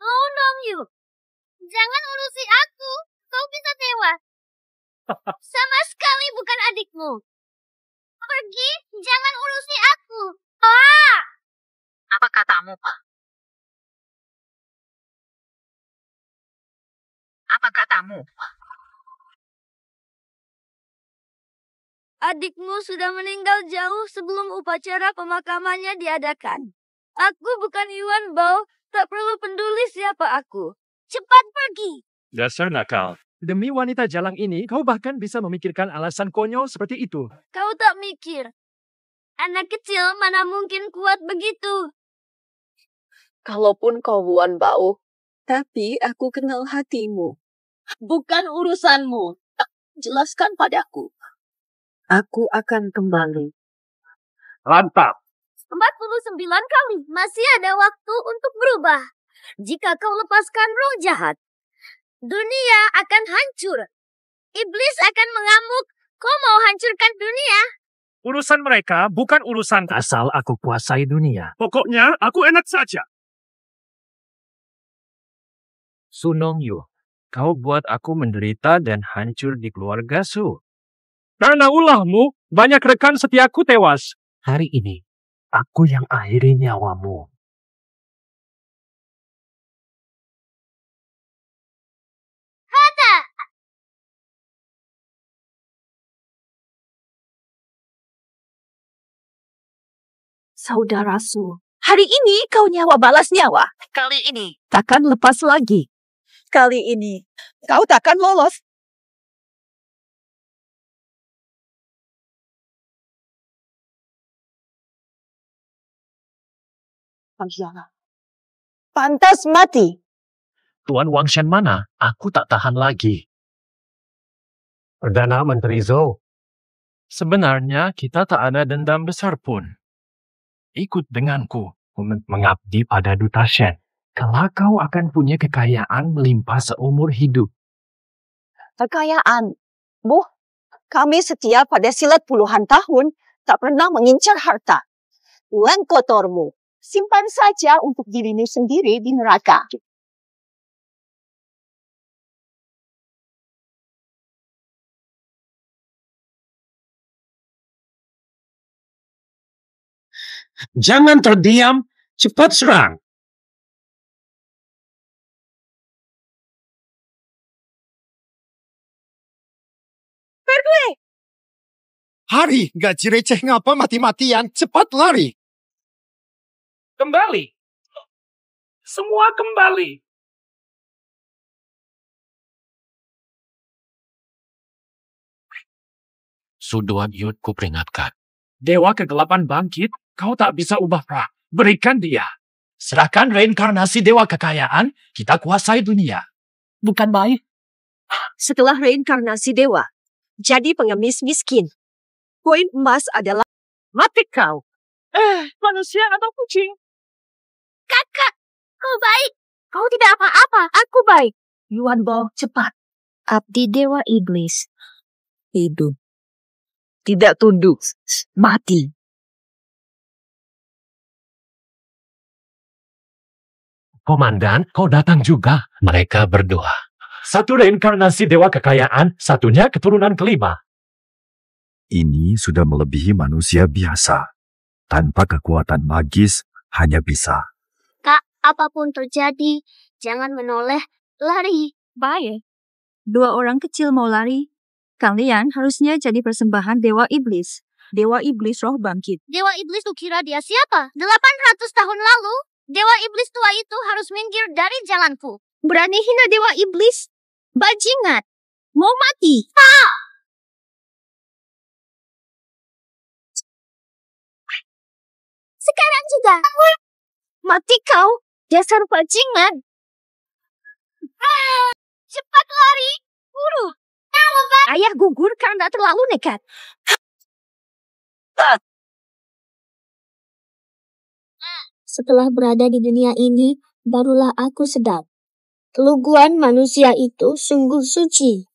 Sudong Yu, jangan urusi aku. Kau bisa tewas. Sama sekali bukan adikmu. Pergi, jangan urusi aku. Apa katamu? Apa katamu? Adikmu sudah meninggal jauh sebelum upacara pemakamannya diadakan. Aku bukan Yuan Bao, tak perlu peduli siapa aku. Cepat pergi. Dasar nakal. Demi wanita jalang ini, kau bahkan bisa memikirkan alasan konyol seperti itu. Kau tak mikir. Anak kecil mana mungkin kuat begitu. Kalaupun kau Yuan Bao, tapi aku kenal hatimu. Bukan urusanmu. Jelaskan padaku. Aku akan kembali. Lantap. 49 kali. Masih ada waktu untuk berubah. Jika kau lepaskan roh jahat, dunia akan hancur. Iblis akan mengamuk. Kau mau hancurkan dunia? Urusan mereka bukan urusan asal aku kuasai dunia. Pokoknya aku enak saja. Sunong Yu, kau buat aku menderita dan hancur di keluarga Su. Karena ulahmu, banyak rekan setiaku tewas. Hari ini, aku yang akhiri nyawamu. Fata! Saudara Su, hari ini kau nyawa balas nyawa. Kali ini takkan lepas lagi. Kali ini kau takkan lolos. Pantas mati. Tuan Wangshan mana? Aku tak tahan lagi. Perdana Menteri Zhou. Sebenarnya kita tak ada dendam besar pun. Ikut denganku mengabdi pada Duta Shen. Kelak kau akan punya kekayaan melimpah seumur hidup. Kekayaan. Bu, kami setia pada silat puluhan tahun, tak pernah mengincar harta. Tuan kotormu, simpan saja untuk dirimu sendiri di neraka. Jangan terdiam, cepat serang. Pergi! Hari, gaji receh ngapa mati-matian? Cepat lari! Kembali. Semua kembali. Suduan Yud ku peringatkan. Dewa kegelapan bangkit, kau tak bisa ubah pra. Berikan dia. Serahkan reinkarnasi dewa kekayaan, kita kuasai dunia. Bukan baik. Setelah reinkarnasi dewa, jadi pengemis miskin. Koin emas adalah mati kau. Manusia atau kucing? Kakak, kau baik. Kau tidak apa-apa. Aku baik. Yuan Bo, cepat. Abdi Dewa Iblis. Hidup. Tidak tunduk. Mati. Komandan, kau datang juga. Mereka berdoa. Satu reinkarnasi dewa kekayaan, satunya keturunan kelima. Ini sudah melebihi manusia biasa. Tanpa kekuatan magis, hanya bisa. Kak, apapun terjadi, jangan menoleh, lari. Baik. Dua orang kecil mau lari. Kalian harusnya jadi persembahan Dewa Iblis. Dewa Iblis roh bangkit. Dewa Iblis tuh kira dia siapa? 800 tahun lalu, Dewa Iblis tua itu harus minggir dari jalanku. Berani hina Dewa Iblis? Bajingan. Mau mati. Sekarang juga. Mati kau, dasar bajingan. Cepat lari, buru. Ayah gugur karena terlalu nekat. Setelah berada di dunia ini, barulah aku sedar. Keluguan manusia itu sungguh suci.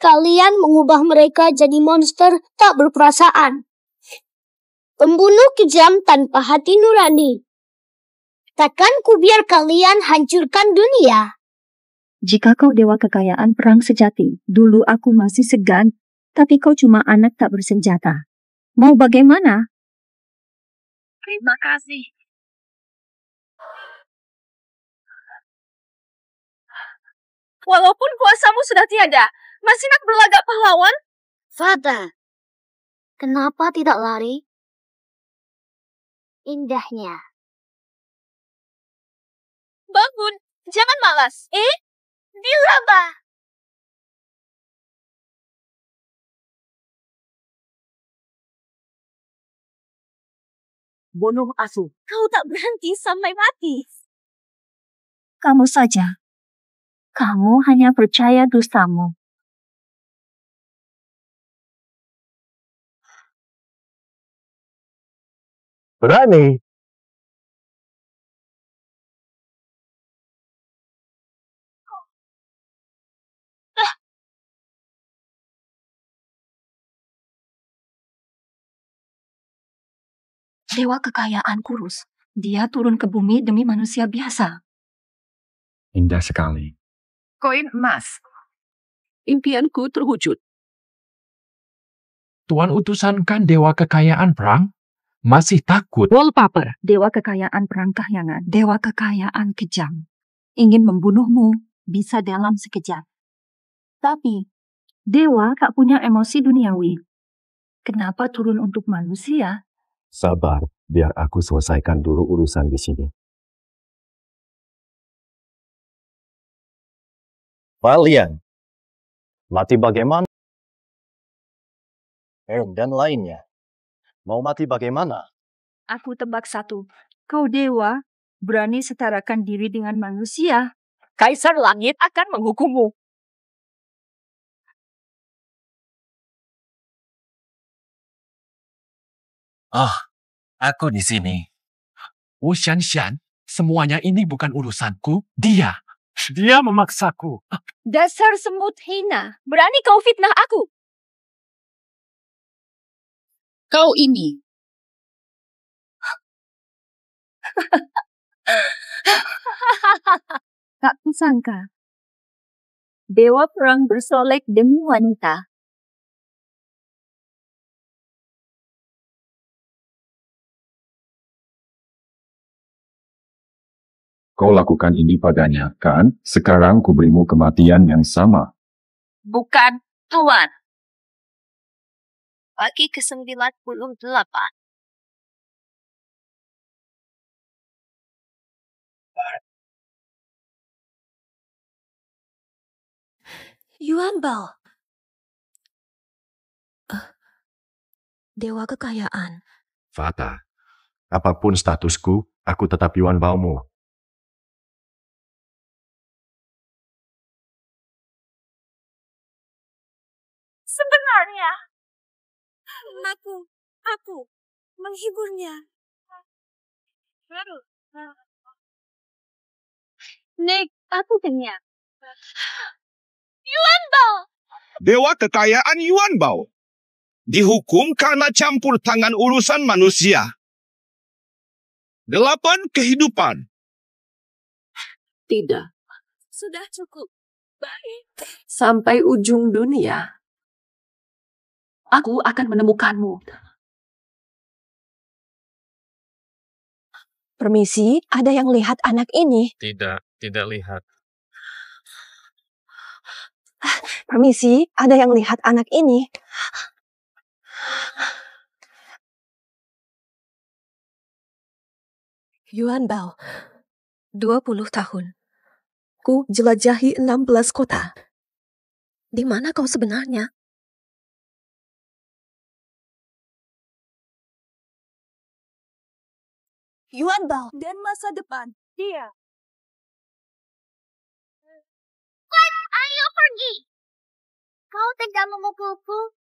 Kalian mengubah mereka jadi monster tak berperasaan. Pembunuh kejam tanpa hati nurani. Takkan ku biar kalian hancurkan dunia. Jika kau dewa kekayaan perang sejati, dulu aku masih segan, tapi kau cuma anak tak bersenjata. Mau bagaimana? Terima kasih. Walaupun kuasamu sudah tiada, masih nak berlagak pahlawan? Fata, kenapa tidak lari? Indahnya. Bangun, jangan malas. Dilaba. Bunuh asuh. Kau tak berhenti sampai mati. Kamu saja. Kamu hanya percaya dustamu. Berani. Dewa kekayaan kurus. Dia turun ke bumi demi manusia biasa. Indah sekali. Koin emas. Impianku terwujud. Tuan utusan kan dewa kekayaan perang? Masih takut. Wallpaper. Dewa kekayaan perang kahyangan. Dewa kekayaan kejam. Ingin membunuhmu bisa dalam sekejap. Tapi, dewa tak punya emosi duniawi. Kenapa turun untuk manusia? Sabar, biar aku selesaikan dulu urusan di sini. Valiant, mati bagaimana? Dan lainnya, mau mati bagaimana? Aku tebak satu. Kau dewa, berani setarakan diri dengan manusia. Kaisar Langit akan menghukummu. Aku di sini. Wu Shanshan, semuanya ini bukan urusanku. Dia memaksaku. Dasar semut hina. Berani kau fitnah aku. Kau ini. Tak kusangka. Dewa perang bersolek demi wanita. Kau lakukan ini padanya, kan? Sekarang kuberimu kematian yang sama. Bukan, Tuan. Pagi ke-98. Yuan Bao. Dewa kekayaan. Fata, apapun statusku, aku tetap Yuan Baomu. Sebenarnya, aku menghiburnya. Nick, aku kenyang. Yuan Bao! Dewa kekayaan Yuan Bao dihukum karena campur tangan urusan manusia. 8 kehidupan. Tidak. Sudah cukup. Baik. Sampai ujung dunia. Aku akan menemukanmu. Permisi, ada yang lihat anak ini? Tidak lihat. Permisi, ada yang lihat anak ini? Yuan Bao, 20 tahun. Ku jelajahi 16 kota. Di mana kau sebenarnya? Yuan Bao. Dan masa depan, dia. Ayo pergi. Kau tidak memukulku,